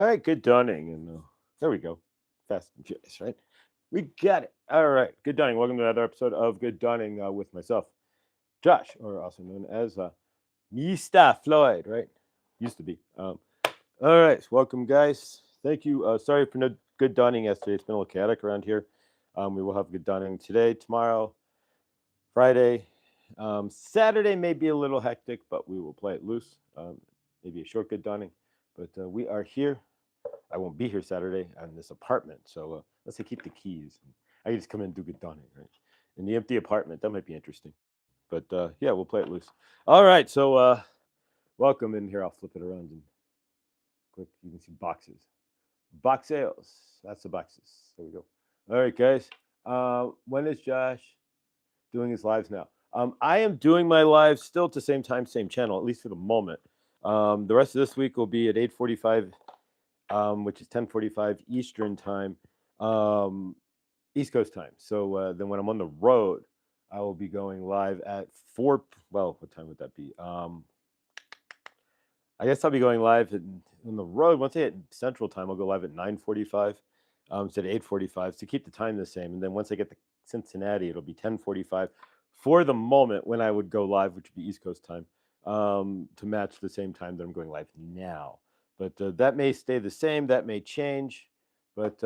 All right, good dawning. And there we go. Fast and furious, right? We got it. All right, good dawning. Welcome to another episode of Good Dawning with myself, Josh, or also known as Mr. Floyd, right? Used to be. All right, welcome, guys. Thank you. Sorry for no good dawning yesterday. It's been a little chaotic around here. We will have good dawning today, tomorrow, Friday. Saturday may be a little hectic, but we will play it loose. Maybe a short good dawning. But we are here. I won't be here Saturday. I'm in this apartment, so let's say keep the keys. I can just come in and do good dawning, right? In the empty apartment, that might be interesting. But yeah, we'll play it loose. All right, so welcome in here. I'll flip it around and click. You can see boxes, box sales. That's the boxes. There we go. All right, guys. When is Josh doing his lives now? I am doing my lives still at the same time, same channel, at least for the moment. The rest of this week will be at 8:45 which is 10:45 Eastern time, um, East Coast time. So then when I'm on the road, I will be going live at 4. Well, what time would that be? I guess I'll be going live on the road. Once I hit Central time, I'll go live at 9:45 instead of 8:45 to keep the time the same. And then once I get to Cincinnati, it'll be 10:45 for the moment when I would go live, which would be East Coast time, to match the same time that I'm going live now. But that may stay the same. That may change. But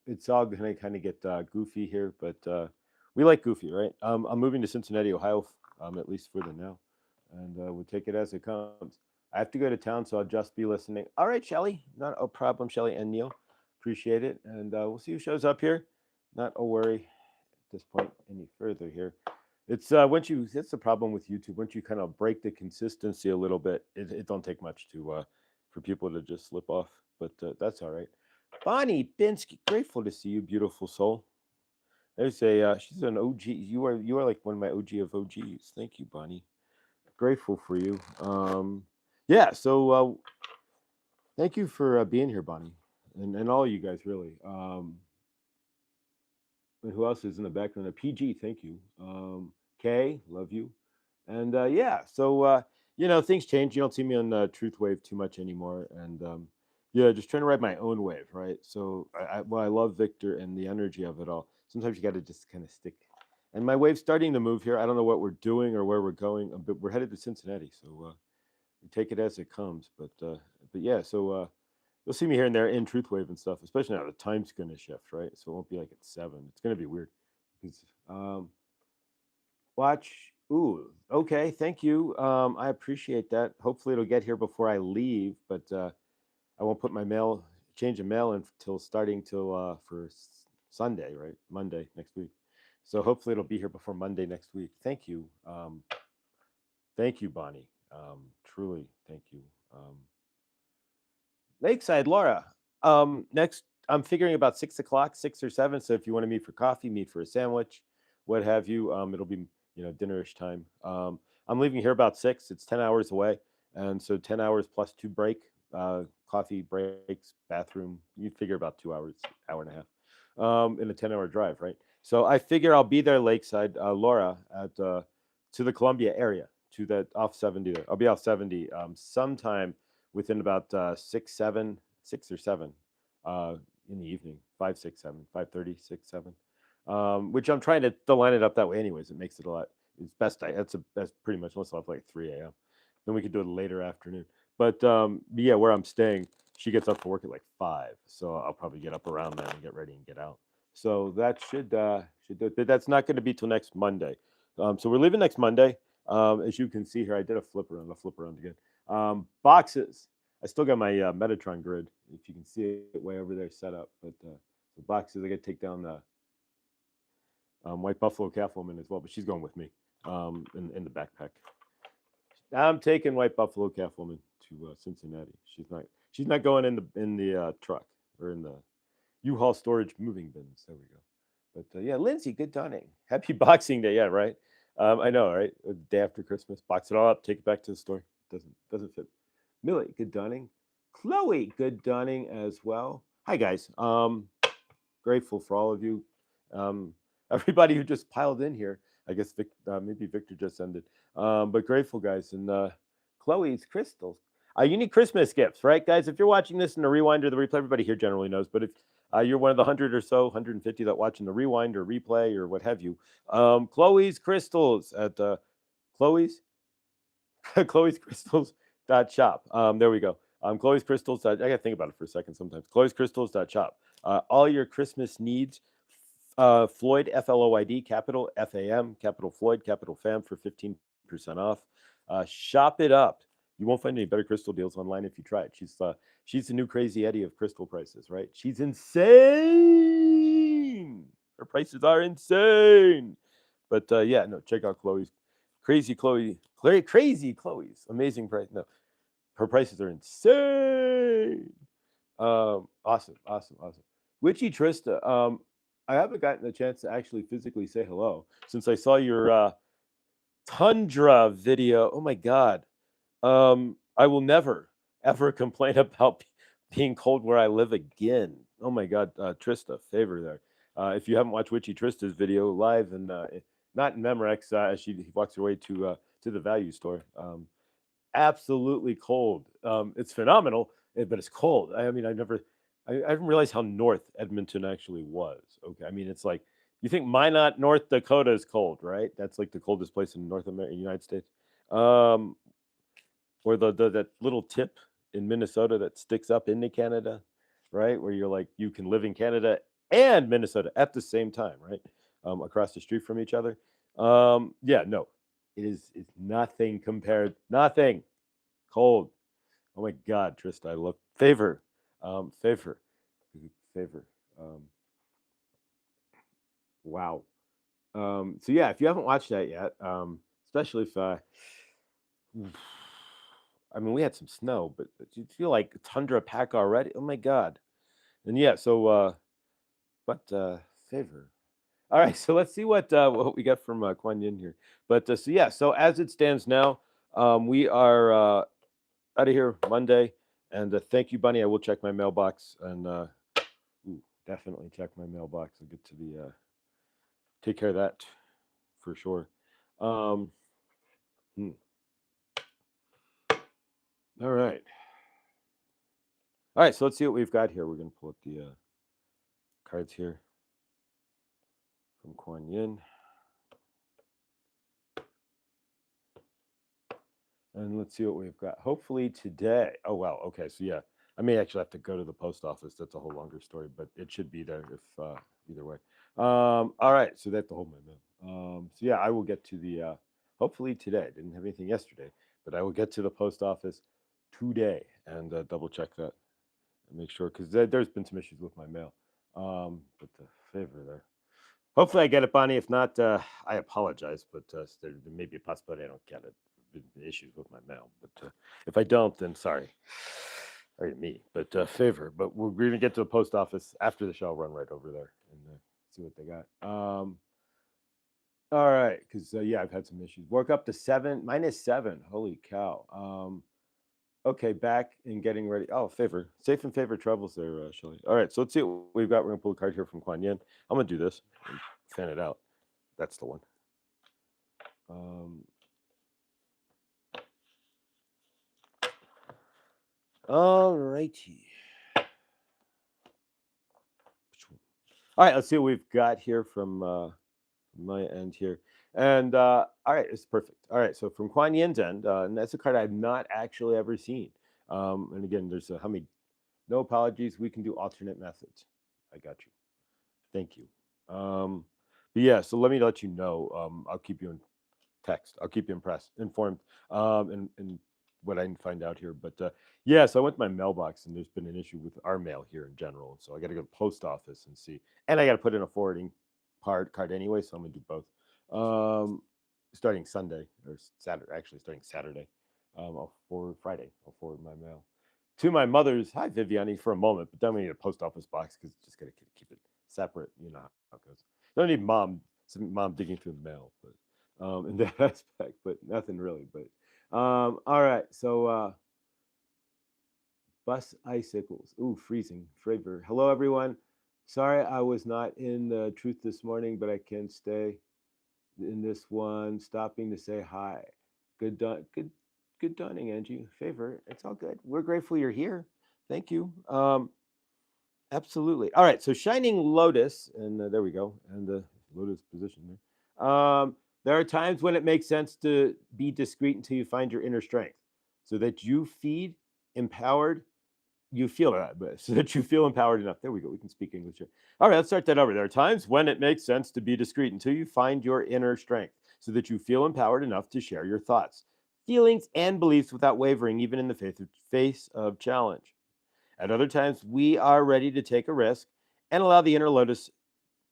it's all going to kind of get goofy here. But we like goofy, right? I'm moving to Cincinnati, Ohio, at least for the now. And we'll take it as it comes. I have to go to town, so I'll just be listening. All right, Shelly. Not a problem, Shelly and Neil. Appreciate it. And we'll see who shows up here. Not a worry at this point any further here. It's once you that's the problem with YouTube. Once you kind of break the consistency a little bit, it don't take much to for people to just slip off. But that's all right. Bonnie Binsky, grateful to see you, beautiful soul. There's a she's an OG. You are like one of my OG of OGs. Thank you, Bonnie. Grateful for you. Yeah. So thank you for being here, Bonnie, and all you guys really. And who else is in the background? PG, thank you. Kay, love you. And yeah, so things change. You don't see me on Truth Wave too much anymore, and yeah, just trying to ride my own wave, right? So I love Victor and the energy of it all. Sometimes you got to just kind of stick. And my wave's starting to move here. I don't know what we're doing or where we're going, but we're headed to Cincinnati, so we take it as it comes. But yeah, so you'll see me here and there in Truth Wave and stuff, especially now the time's going to shift, right? So it won't be like at 7. It's going to be weird because watch. Ooh, okay. Thank you. I appreciate that. Hopefully, it'll get here before I leave, but I won't put my mail, change the mail until starting till for Sunday, right? Monday next week. So hopefully, it'll be here before Monday next week. Thank you, Bonnie. Truly, thank you. Lakeside, Laura. Next, I'm figuring about 6 o'clock, 6 or 7. So if you want to meet for coffee, meet for a sandwich, what have you, it'll be dinnerish time. I'm leaving here about 6. It's 10 hours away, and so 10 hours plus 2 break, coffee breaks, bathroom. You figure about 2 hours, hour and a half, in a 10-hour drive, right? So I figure I'll be there Lakeside, Laura, at to the Columbia area, to that off 70 there. I'll be off 70 sometime within about 6 or 7 uh, in the evening, 5, 6, 7, 5:30, 6, 7. Which I'm trying to line it up that way. Anyways, it makes it a lot. It's best. That's pretty much unless off like 3 a.m. Then we could do it later afternoon. But yeah, where I'm staying, she gets up for work at like 5, so I'll probably get up around then and get ready and get out. So that should do it. But that's not going to be till next Monday. So we're leaving next Monday. As you can see here, I did a flip around. I'll flip around again. Boxes. I still got my Metatron grid, if you can see it way over there set up. But the boxes, I got to take down the White Buffalo Calf Woman as well, but she's going with me in the backpack. I'm taking White Buffalo Calf Woman to Cincinnati. She's not going in the truck or in the U-Haul storage moving bins. There we go. But yeah, Lindsay, good dawning. Happy Boxing Day. Yeah, right. I know, right? The day after Christmas, box it all up, take it back to the store. Doesn't fit. Millie, good dawning. Chloe, good dawning as well. Hi guys. Grateful for all of you. Everybody who just piled in here. I guess maybe Victor just ended. But grateful guys and Chloe's crystals. You need Christmas gifts, right, guys? If you're watching this in the rewind or the replay, everybody here generally knows. But if you're one of the 100 or so, 150 that watching the rewind or replay or what have you, Chloe's Crystals at Chloe's Chloe's Crystals dot shop. There we go. Chloe's Crystals. I gotta think about it for a second sometimes. Chloe's Crystals dot shop. All your Christmas needs. Floyd FLOID capital FAM capital Floyd capital FAM for 15% off. Shop it up. You won't find any better crystal deals online if you try it. She's the new crazy Eddie of crystal prices, right? She's insane. Her prices are insane. But yeah, no, check out Chloe's crazy Chloe's amazing price. No, her prices are insane. Awesome. Witchy Trista. I haven't gotten a chance to actually physically say hello since I saw your tundra video. Oh my god. I will never ever complain about being cold where I live again. Oh my god, Trista, favor there. If you haven't watched Witchy Trista's video live and not in Memorex as she walks her way to the value store. Absolutely cold. It's phenomenal, but it's cold. I mean, I didn't realize how north Edmonton actually was. Okay, I mean, it's like you think Minot, North Dakota is cold, right? That's like the coldest place in North America, United States. Um, or the that little tip in Minnesota that sticks up into Canada, right? Where you're like you can live in Canada and Minnesota at the same time, right? Across the street from each other. Yeah, no, it's nothing compared. Nothing cold. Oh my God, Trista, I love favor, favor, favor. Um, wow. So yeah, if you haven't watched that yet, especially if I mean, we had some snow, but you feel like tundra pack already. Oh my God. And yeah, so but favor. All right, so let's see what we got from Kuan Yin here. But so yeah, so as it stands now, we are out of here Monday. And thank you, Bunny. I will check my mailbox and definitely check my mailbox. I'll get to the take care of that for sure. Um, hmm. All right. All right, so let's see what we've got here. We're going to pull up the cards here from Kuan Yin. And let's see what we've got. Hopefully today. Oh, wow. Okay, so yeah, I may actually have to go to the post office. That's a whole longer story, but it should be there if either way. All right, so they have to hold my mail. So yeah, I will get to the hopefully today. I didn't have anything yesterday, but I will get to the post office today and double check that and make sure because there's been some issues with my mail. But the favor there. Hopefully, I get it, Bonnie. If not, I apologize, but there may be a possibility I don't get it. Issues with my mail, but if I don't, then sorry. Or me, but favor. But we're going to get to the post office after the show. I'll run right over there and see what they got. All right, because yeah, I've had some issues. Woke up to -7. Holy cow. Okay, back and getting ready. Oh, favor. Safe and favor travels there, Shelly. All right, so let's see what we've got. We're going to pull a card here from Kuan Yin. I'm going to do this and fan it out. That's the one. All righty. All right, let's see what we've got here from my end here. And all right, it's perfect. All right, so from Kuan Yin's end, and that's a card I've not actually ever seen. And again, there's how many? No apologies. We can do alternate methods. I got you. Thank you. But yeah, so let me let you know. I'll keep you in text. I'll keep you informed. And what I can find out here. But yeah, so I went to my mailbox, and there's been an issue with our mail here in general. So I got to go to the post office and see, and I got to put in a forwarding card anyway. So I'm gonna do both. Starting Sunday or Saturday, actually starting Saturday. I'll forward Friday. I'll forward my mail to my mother's. Hi, Viviani, for a moment, but then we need a post office box because just gotta keep it separate. You know how it goes. Don't need some mom digging through the mail, but in that aspect, but nothing really. But all right, so bus icicles. Ooh, freezing. Favor. Hello, everyone. Sorry, I was not in the truth this morning, but I can stay in this one. Stopping to say hi. Good good dawning, Angie. Favor. It's all good. We're grateful you're here. Thank you. Absolutely. All right. So shining lotus, and there we go, and the lotus position there. There are times when it makes sense to be discreet until you find your inner strength, so that you feed empowered. You feel that, but so that you feel empowered enough. There we go. We can speak English here. All right. Let's start that over. There are times when it makes sense to be discreet until you find your inner strength, so that you feel empowered enough to share your thoughts, feelings, and beliefs without wavering, even in the face of challenge. At other times, we are ready to take a risk and allow the inner lotus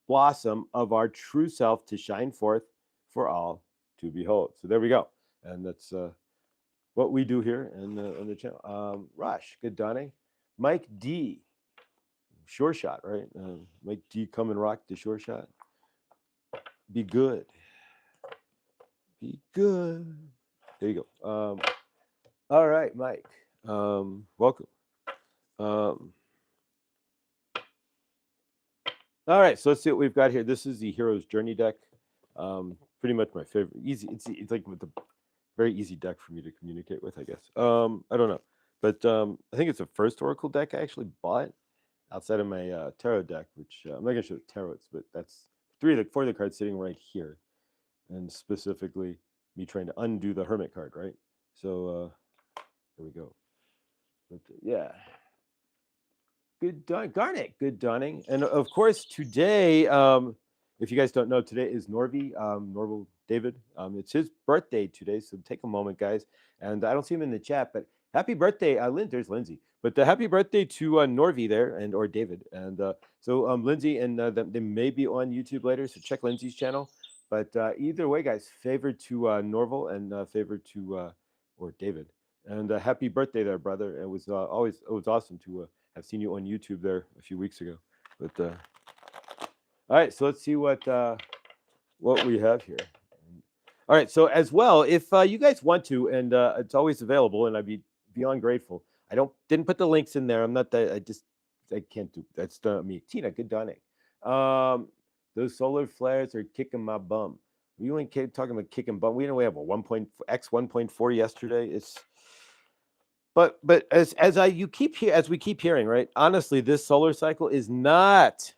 blossom of our true self to shine forth for all to behold. So there we go. And that's what we do here on the channel. Rush, good dawning. Mike D, sure shot, right? Mike D, come and rock the sure shot. Be good. Be good. There you go. All right, Mike. Welcome. All right, so let's see what we've got here. This is the Hero's Journey deck. Pretty much my favorite. Easy. It's like with the very easy deck for me to communicate with, I guess. I don't know, but I think it's the first Oracle deck I actually bought outside of my tarot deck, which I'm not gonna show the tarots, but that's four of the cards sitting right here, and specifically me trying to undo the Hermit card, right? So there we go. But yeah. Good Garnet, good dawning. And of course, today, if you guys don't know, today is Norval David. It's his birthday today, so take a moment, guys. And I don't see him in the chat, but happy birthday, there's Lindsay. But happy birthday to Norvy there, and or David. And so Lindsay and they may be on YouTube later, so check Lindsay's channel. But either way, guys, favor to Norval and favor to or David. And happy birthday there, brother. It was awesome to have seen you on YouTube there a few weeks ago. But all right, so let's see what we have here. All right, so as well, if you guys want to, and it's always available, and I'd be beyond grateful. Didn't put the links in there. I'm not that. I can't do. That's not me. Tina, good dawning. Those solar flares are kicking my bum. You ain't talking about kicking bum. We know we have a 1.4 yesterday. It's but as we keep hearing, right? Honestly, this solar cycle is not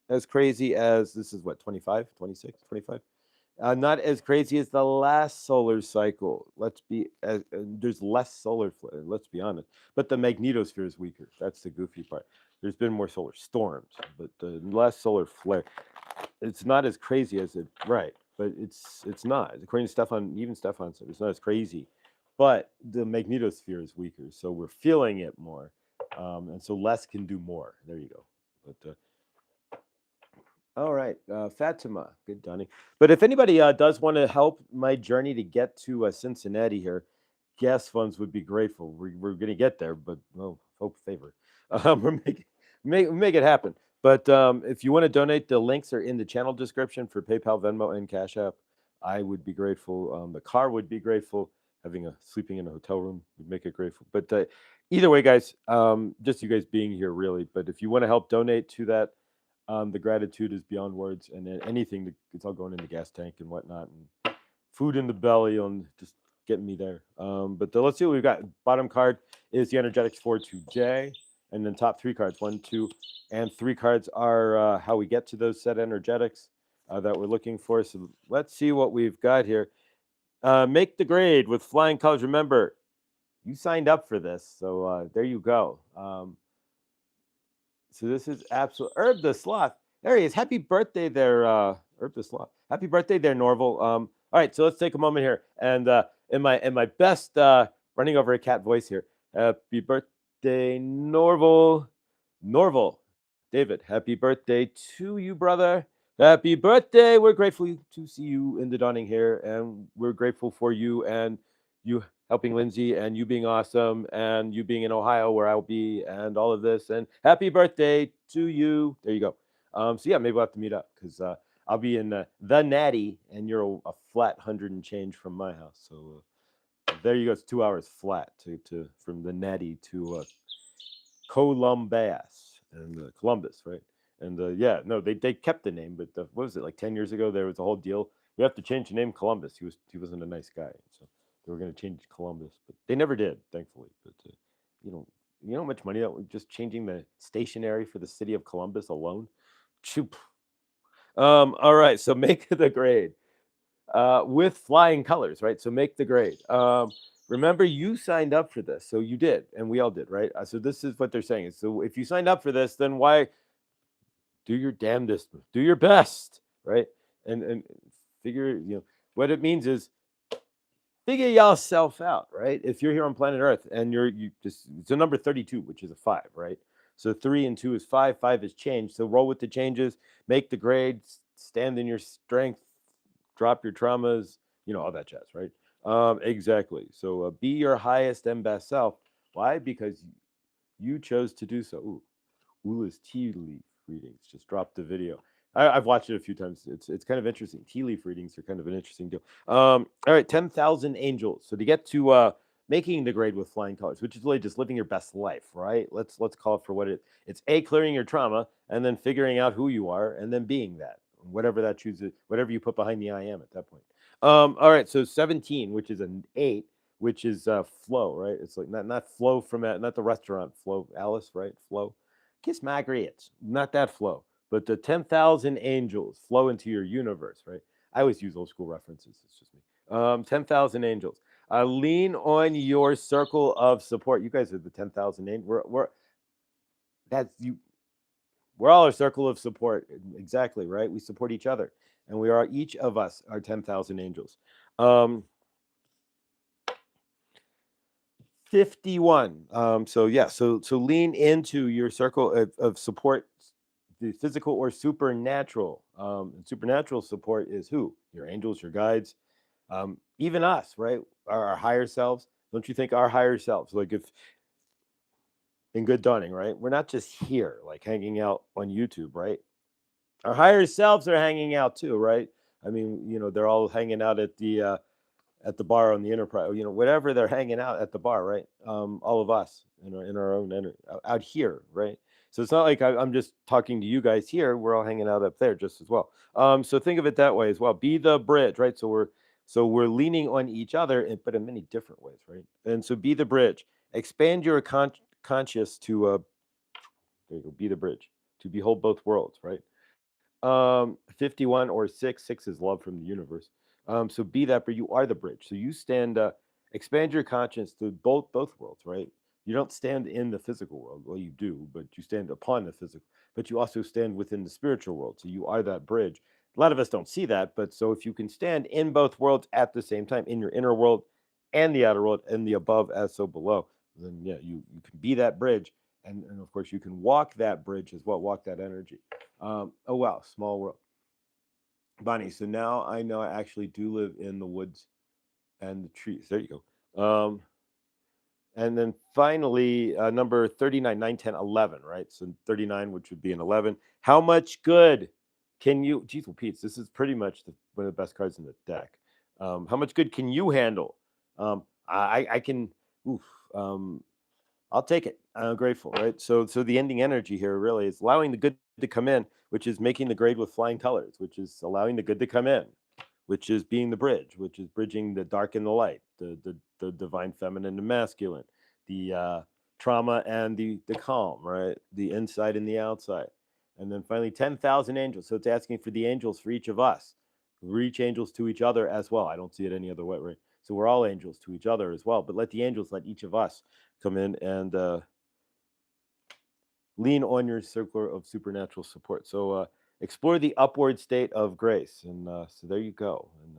as crazy as this is what 25, 26, 25. Not as crazy as the last solar cycle. There's less solar flare. Let's be honest. But the magnetosphere is weaker. That's the goofy part. There's been more solar storms, but the last solar flare, it's not as crazy as it right. But it's not. According to Stefan said it's not as crazy. But the magnetosphere is weaker, so we're feeling it more, and so less can do more. There you go. But all right, Fatima, good Donnie. But if anybody does want to help my journey to get to Cincinnati here, gas funds would be grateful. We're going to get there, but hope favor. We're make it happen. But if you want to donate, the links are in the channel description for PayPal, Venmo, and Cash App. I would be grateful. The car would be grateful. Sleeping in a hotel room would make it grateful. But either way, guys, just you guys being here, really. But if you want to help donate to that, the gratitude is beyond words, and then anything it's all going in the gas tank and whatnot, and food in the belly on just getting me there. But let's see what we've got. Bottom card is the energetics for today, and then top 3 cards, 1, 2, and 3 cards are how we get to those set energetics that we're looking for. So let's see what we've got here. Make the grade with flying colors. Remember, you signed up for this, so there you go. So this is absolute Herb the Sloth. There he is. Happy birthday there, Herb the Sloth. Happy birthday there, Norval. All right, so let's take a moment here, and in my best running over a cat voice here. Happy birthday, Norval. David, happy birthday to you, brother. Happy birthday. We're grateful to see you in the dawning here, and we're grateful for you and you helping Lindsay and you being awesome and you being in Ohio where I'll be and all of this. And happy birthday to you. There you go. So yeah, maybe we'll have to meet up because I'll be in the Natty and you're a flat 100 and change from my house. So there you go. It's 2 hours flat to from the Natty to Columbus and Columbus, right? And yeah, no, they kept the name, but what was it, like 10 years ago? There was a whole deal. We have to change the name Columbus. He wasn't a nice guy. So They were going to change Columbus, but they never did, thankfully. But you know, you know how much money that was just changing the stationery for the city of Columbus alone. Choop. All right, so make the grade with flying colors, right? So make the grade. Remember, you signed up for this, so you did, and we all did, right? So this is what they're saying. So if you signed up for this, then why do your damnedest, do your best, right? And figure, what it means is figure yourself out, right? If you're here on planet Earth and you just it's a number 32, which is a 5, right? So 3 and 2 is 5, 5 is change. So roll with the changes, make the grades, stand in your strength, drop your traumas, all that jazz, right? Exactly. So be your highest and best self. Why? Because you chose to do so. Ooh, Ula's tea leaf readings. Just dropped the video. I've watched it a few times. It's kind of interesting. Tea leaf readings are kind of an interesting deal. All right, 10,000 angels. So to get to making the grade with flying colors, which is really just living your best life, right? Let's call it for what it's a clearing your trauma and then figuring out who you are and then being that, whatever that chooses, whatever you put behind the I am at that point. All right, so 17, which is an 8, which is flow, right? It's like not flow from not the restaurant flow, Alice, right? Flow. Kiss Margaret, not that flow, but the 10,000 angels flow into your universe, right? I always use old school references. It's just me. 10,000 angels. Lean on your circle of support. You guys are the 10,000 angels. That's you. We're all a circle of support. Exactly, right? We support each other. And we are, each of us are 10,000 angels. 51. So lean into your circle of support, the physical or supernatural. And supernatural support is who? Your angels, your guides, even us, right? Our higher selves. Don't you think our higher selves, like if in Good Dawning, right? We're not just here, like hanging out on YouTube, right? Our higher selves are hanging out too, right? I mean, they're all hanging out at the bar on the Enterprise, whatever they're hanging out at the bar, right? All of us in our own out here, right? So it's not like I'm just talking to you guys here. We're all hanging out up there just as well. So think of it that way as well. Be the bridge, right? So we're leaning on each other, but in many different ways, right? And so be the bridge. Expand your conscious to there you go. Be the bridge to behold both worlds, right? 51 or 6. 6 is love from the universe. So be that, but you are the bridge. So you stand, expand your conscience to both worlds, right? You don't stand in the physical world. Well, you do, but you stand upon the physical. But you also stand within the spiritual world. So you are that bridge. A lot of us don't see that, but so if you can stand in both worlds at the same time, in your inner world and the outer world, and the above as so below, then yeah, you can be that bridge, and of course you can walk that bridge as well, walk that energy. Oh wow, small world. Bonnie, so now I know I actually do live in the woods and the trees. There you go. And then finally, number 39, 9, 10, 11, right? So 39, which would be an 11. How much good can you, geez, well, Pete, this is pretty much one of the best cards in the deck. How much good can you handle? I can, oof, I'll take it. I'm grateful, right? So the ending energy here really is allowing the good to come in, which is making the grade with flying colors, which is allowing the good to come in, which is being the bridge, which is bridging the dark and the light, the divine feminine and masculine, the trauma and the calm, right? The inside and the outside. And then finally 10,000 angels. So it's asking for the angels for each of us. Reach angels to each other as well. I don't see it any other way, right? So we're all angels to each other as well. But let the angels, let each of us come in and lean on your circle of supernatural support. So explore the upward state of grace. And so there you go. And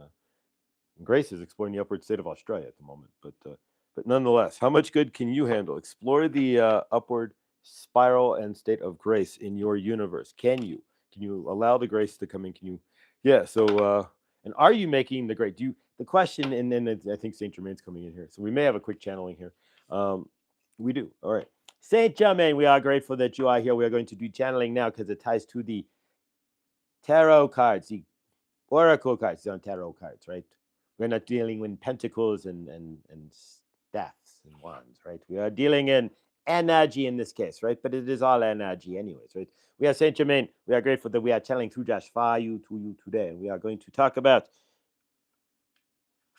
Grace is exploring the upward state of Australia at the moment. But nonetheless, how much good can you handle? Explore the upward spiral and state of grace in your universe. Can you? Can you allow the grace to come in? Can you? Yeah. So and are you making the great? Do you? The question, and then I think Saint Germain's coming in here, so we may have a quick channeling here. We do. All right. Saint Germain, we are grateful that you are here. We are going to do channeling now because it ties to the tarot cards, the oracle cards on tarot cards, right? We're not dealing with pentacles and staffs and wands, right? We are dealing in energy in this case, right? But it is all energy anyways, right? We are Saint Germain. We are grateful that we are channeling through Josh for you to you today. And we are going to talk about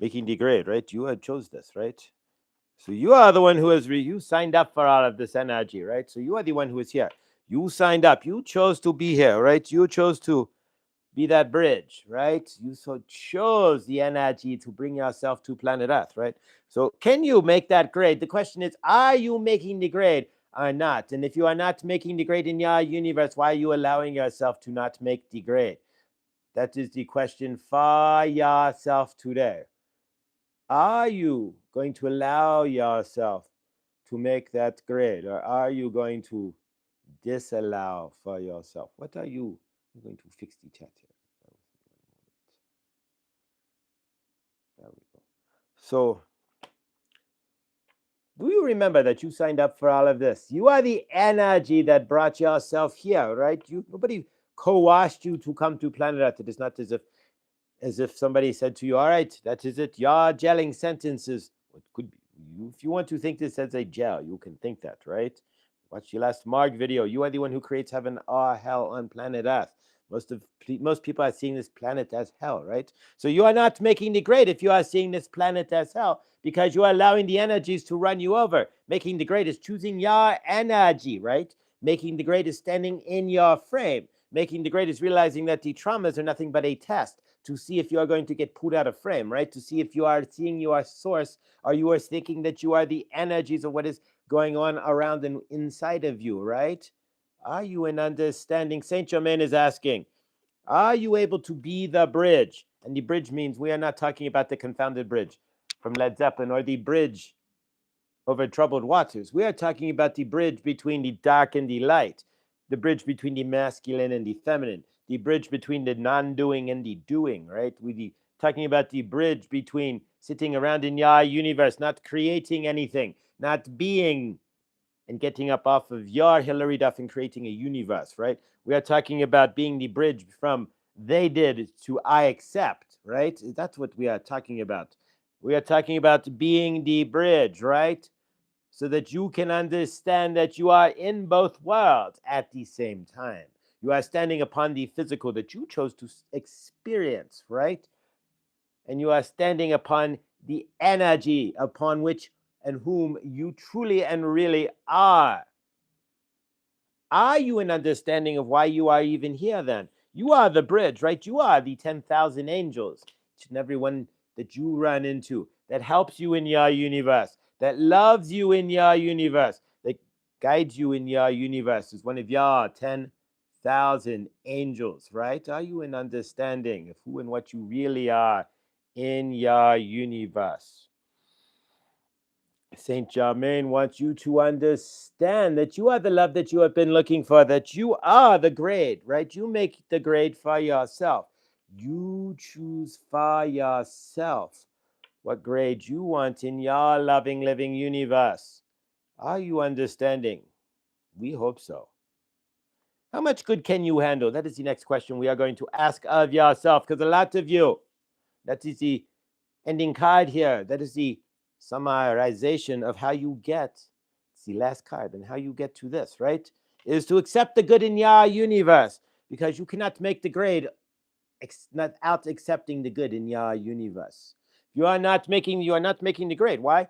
making degrade, right? You had chose this, right? So you are the one who has you signed up for all of this energy, right? So you are the one who is here. You signed up. You chose to be here, right? You chose to be that bridge, right? You so chose the energy to bring yourself to planet Earth, right? So can you make that grade? The question is, are you making the grade or not? And if you are not making the grade in your universe, why are you allowing yourself to not make the grade? That is the question for yourself today. Are you going to allow yourself to make that grade, or are you going to disallow for yourself? What are you? I'm going to fix the chat here. There we go. So, do you remember that you signed up for all of this? You are the energy that brought yourself here, right? Nobody coerced you to come to planet Earth. It is not as if somebody said to you, all right, that is it. Your gelling sentences. What could be, if you want to think this as a gel, you can think that, right? Watch your last Mark video. You are the one who creates heaven or hell on planet Earth. Most people are seeing this planet as hell, right? So you are not making the grade if you are seeing this planet as hell, because you are allowing the energies to run you over. Making the grade is choosing your energy, right? Making the grade is standing in your frame. Making the grade is realizing that the traumas are nothing but a test to see if you are going to get put out of frame, right? To see if you are seeing your source, or you are thinking that you are the energies of what is going on around and inside of you, right? Are you in understanding? Saint Germain is asking, are you able to be the bridge? And the bridge means we are not talking about the confounded bridge from Led Zeppelin or the bridge over troubled waters. We are talking about the bridge between the dark and the light, the bridge between the masculine and the feminine, the bridge between the non-doing and the doing, right? We're talking about the bridge between sitting around in your universe, not creating anything, not being and getting up off of your Hillary Duff and creating a universe, right? We are talking about being the bridge from they did to I accept, right? That's what we are talking about. We are talking about being the bridge, right? So that you can understand that you are in both worlds at the same time. You are standing upon the physical that you chose to experience, right? And you are standing upon the energy upon which and whom you truly and really are. Are you an understanding of why you are even here then? You are the bridge, right? You are the 10,000 angels, each and every one that you run into, that helps you in your universe, that loves you in your universe, that guides you in your universe, is one of your 10,000 angels, right? Are you an understanding of who and what you really are in your universe? Saint Germain wants you to understand that you are the love that you have been looking for, that you are the grade, right? You make the grade for yourself. You choose for yourself what grade you want in your loving, living universe. Are you understanding? We hope so. How much good can you handle? That is the next question we are going to ask of yourself, because a lot of you, that is the ending card here. That is the summarization of how you get, it's the last card, and how you get to this, right? Is to accept the good in your universe, because you cannot make the grade without accepting the good in your universe. You are not making the grade. Why?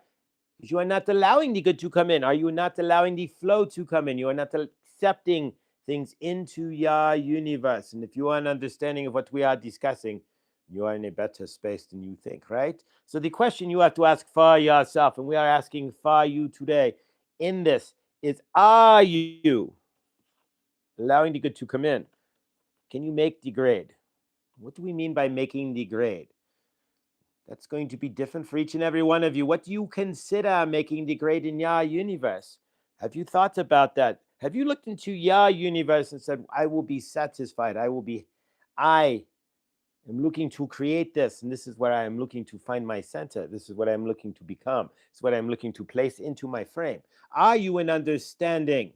Because you are not allowing the good to come in. Are you not allowing the flow to come in? You are not accepting things into your universe. And if you are an understanding of what we are discussing, you are in a better space than you think, right? So the question you have to ask for yourself, and we are asking for you today in this, is, are you allowing the good to come in? Can you make the grade? What do we mean by making the grade? That's going to be different for each and every one of you. What do you consider making the grade in your universe? Have you thought about that? Have you looked into your universe and said, I will be satisfied. I am looking to create this, and this is where I am looking to find my center. This is what I'm looking to become. It's what I'm looking to place into my frame. Are you in understanding?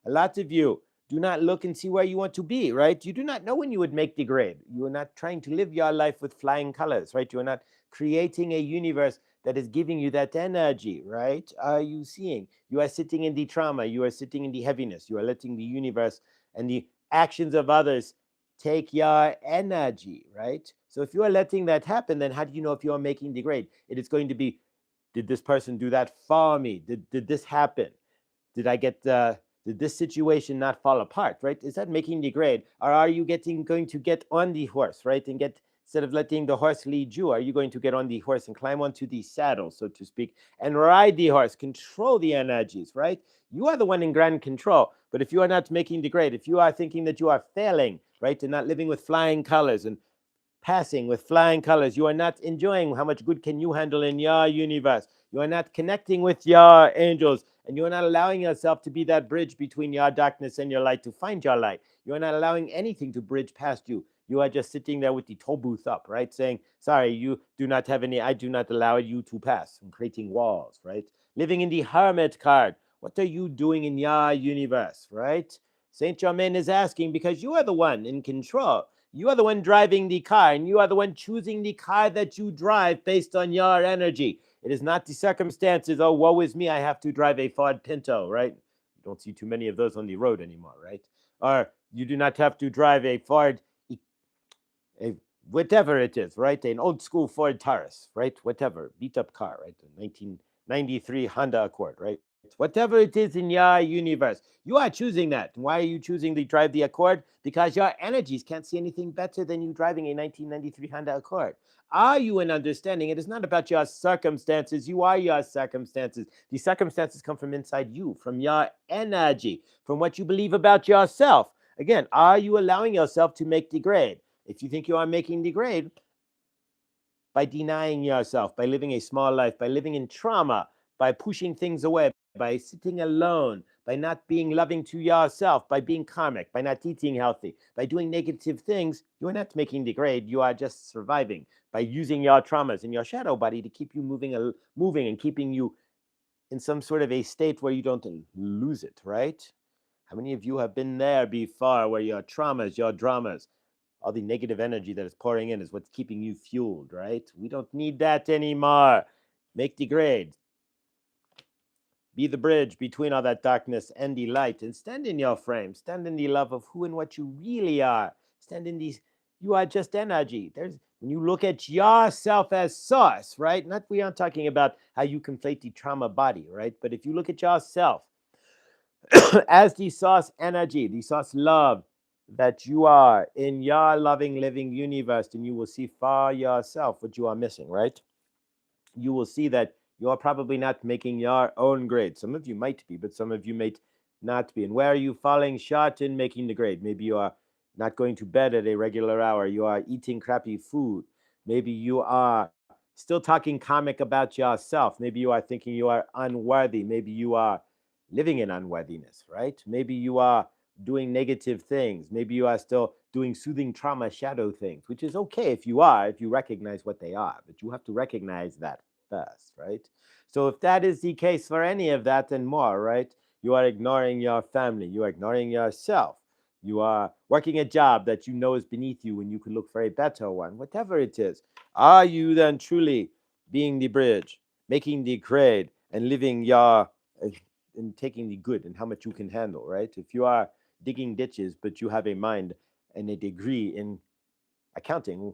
A lot of you do not look and see where you want to be, right? You do not know when you would make the grade. You are not trying to live your life with flying colors, right? You are not creating a universe that is giving you that energy, right? Are you seeing? You are sitting in the trauma. You are sitting in the heaviness. You are letting the universe and the actions of others take your energy, right? So if you are letting that happen, then how do you know if you are making degrade? It is going to be, did this person do that for me? Did this happen? Did I get did this situation not fall apart, right? Is that making the grade? Or are you going to get on the horse, right? And get, instead of letting the horse lead you, are you going to get on the horse and climb onto the saddle, so to speak, and ride the horse, control the energies, right? You are the one in grand control. But if you are not making the grade, if you are thinking that you are failing, right, and not living with flying colors and passing with flying colors, you are not enjoying how much good can you handle in your universe. You are not connecting with your angels, and you are not allowing yourself to be that bridge between your darkness and your light to find your light. You are not allowing anything to bridge past you. You are just sitting there with the toll booth up, right? Saying, sorry, you do not have any, I do not allow you to pass, and creating walls, right? Living in the hermit card. What are you doing in your universe, right? Saint Germain is asking because you are the one in control. You are the one driving the car, and you are the one choosing the car that you drive based on your energy. It is not the circumstances. Oh, woe is me, I have to drive a Ford Pinto, right? You don't see too many of those on the road anymore, right? Or you do not have to drive a Ford, a whatever it is, right? An old school Ford Taurus, right? Whatever, beat up car, right? A 1993 Honda Accord, right? Whatever it is in your universe, you are choosing that. Why are you choosing to drive the Accord? Because your energies can't see anything better than you driving a 1993 Honda Accord. Are you in understanding? It is not about your circumstances. You are your circumstances. The circumstances come from inside you, from your energy, from what you believe about yourself. Again, are you allowing yourself to make degrade? If you think you are making degrade by denying yourself, by living a small life, by living in trauma, by pushing things away, by sitting alone, by not being loving to yourself, by being karmic, by not eating healthy, by doing negative things, you are not making degrade. You are just surviving by using your traumas and your shadow body to keep you moving and keeping you in some sort of a state where you don't lose it, right? How many of you have been there before where your traumas, your dramas, all the negative energy that is pouring in is what's keeping you fueled, right? We don't need that anymore. Make the grade. Be the bridge between all that darkness and the light, and stand in your frame. Stand in the love of who and what you really are. Stand in these, you are just energy. When you look at yourself as source, right? Not, we aren't talking about how you conflate the trauma body, right? But if you look at yourself as the source energy, the source love that you are in your loving, living universe, then you will see for yourself what you are missing, right? You will see that you are probably not making your own grade. Some of you might be, but some of you might not be. And where are you falling short in making the grade? Maybe you are not going to bed at a regular hour. You are eating crappy food. Maybe you are still talking comic about yourself. Maybe you are thinking you are unworthy. Maybe you are living in unworthiness, right? Maybe you are doing negative things. Maybe you are still doing soothing trauma shadow things, which is okay if you are, if you recognize what they are, but you have to recognize that first, right? So if that is the case for any of that and more, right, you are ignoring your family, you are ignoring yourself, you are working a job that you know is beneath you when you could look for a better one, whatever it is. Are you then truly being the bridge, making the grade, and living your and taking the good and how much you can handle, right? If you are digging ditches, but you have a mind and a degree in accounting,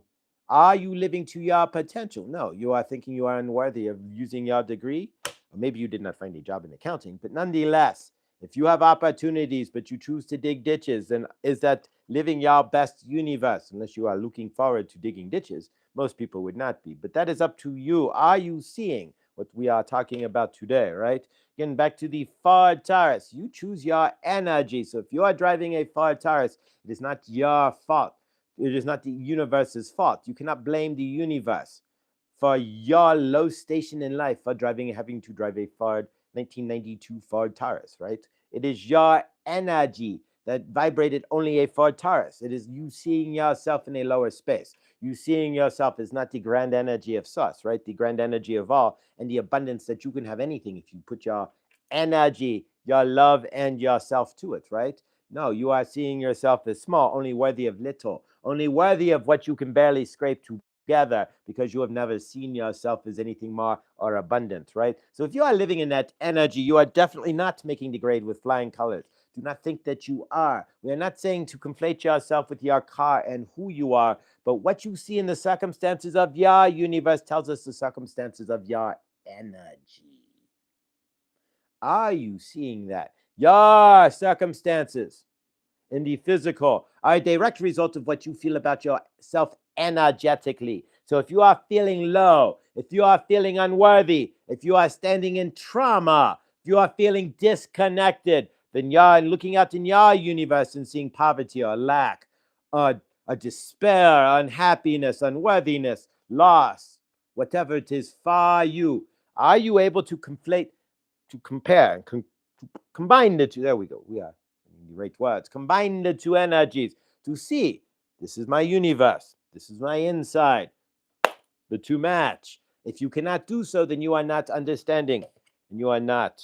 are you living to your potential? No, you are thinking you are unworthy of using your degree. Or maybe you did not find a job in accounting, but nonetheless, if you have opportunities, but you choose to dig ditches, then is that living your best universe? Unless you are looking forward to digging ditches, most people would not be. But that is up to you. Are you seeing what we are talking about today, right? Again, back to the Ford Taurus. You choose your energy. So if you are driving a Ford Taurus, it is not your fault. It is not the universe's fault. You cannot blame the universe for your low station in life for having to drive a Ford 1992 Ford Taurus, right? It is your energy that vibrated only a Ford Taurus. It is you seeing yourself in a lower space. You seeing yourself as not the grand energy of source, right? The grand energy of all, and the abundance that you can have anything if you put your energy, your love, and yourself to it, right? No, you are seeing yourself as small, only worthy of little, only worthy of what you can barely scrape together because you have never seen yourself as anything more or abundant, right? So if you are living in that energy, you are definitely not making the grade with flying colors. Do not think that you are. We are not saying to conflate yourself with your car and who you are, but what you see in the circumstances of your universe tells us the circumstances of your energy. Are you seeing that? Your circumstances in the physical are a direct result of what you feel about yourself energetically. So if you are feeling low, if you are feeling unworthy, if you are standing in trauma, if you are feeling disconnected, then you're looking out in your universe and seeing poverty or lack, or a despair, unhappiness, unworthiness, loss, whatever it is for you. Are you able to conflate, to compare, combine the two? There we go. We are the right words. Combine the two energies to see this is my universe, this is my inside. The two match. If you cannot do so, then you are not understanding and you are not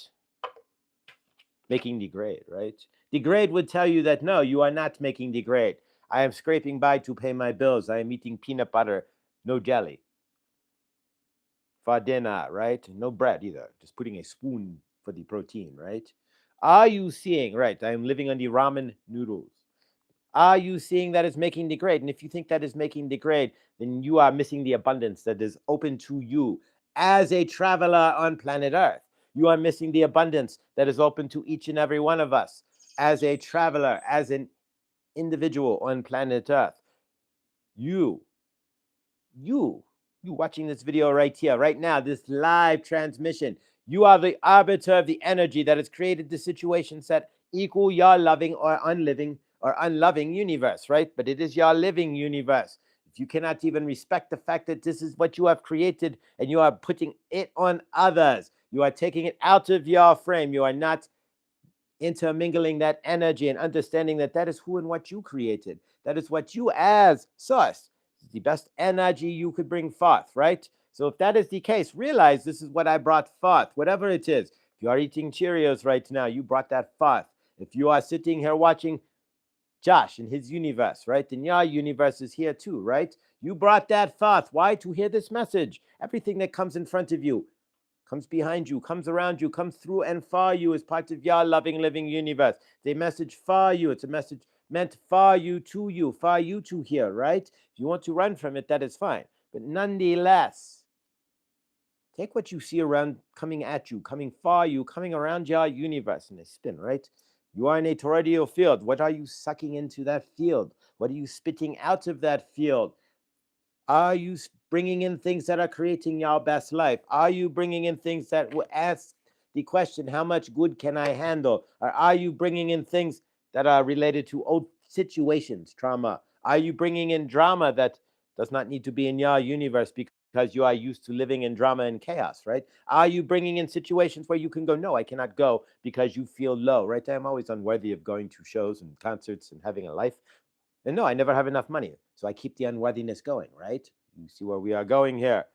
making the grade, right? The grade would tell you that no, you are not making the grade. I am scraping by to pay my bills. I am eating peanut butter, no jelly for dinner, right? No bread either. Just putting a spoon for the protein, right? Are you seeing, right? I am living on the ramen noodles. Are you seeing that is making the grade? And if you think that is making the grade, then you are missing the abundance that is open to you as a traveler on planet Earth. You are missing the abundance that is open to each and every one of us as a traveler, as an individual on planet Earth. You you watching this video right here, right now, this live transmission, you are the arbiter of the energy that has created the situation set equal your loving or unliving or unloving universe, right? But it is your living universe. If you cannot even respect the fact that this is what you have created and you are putting it on others, you are taking it out of your frame, you are not intermingling that energy and understanding that that is who and what you created. That is what you as source, the best energy you could bring forth, right? So if that is the case, realize this is what I brought forth, whatever it is. If you are eating Cheerios right now, you brought that forth. If you are sitting here watching Josh in his universe, right? Then your universe is here too, right? You brought that forth. Why? To hear this message. Everything that comes in front of you, comes behind you, comes around you, comes through and for you as part of your loving, living universe. It's a message for you. It's a message meant for you, for you to hear, right? If you want to run from it, that is fine. But nonetheless, take what you see around coming at you, coming for you, coming around your universe in a spin, right? You are in a toroidal field. What are you sucking into that field? What are you spitting out of that field? Are you bringing in things that are creating your best life? Are you bringing in things that will ask the question, how much good can I handle? Or are you bringing in things that are related to old situations, trauma? Are you bringing in drama that does not need to be in your universe because you are used to living in drama and chaos, right? Are you bringing in situations where you can go, no, I cannot go because you feel low, right? I'm always unworthy of going to shows and concerts and having a life. And no, I never have enough money. So I keep the unworthiness going, right? You see where we are going here.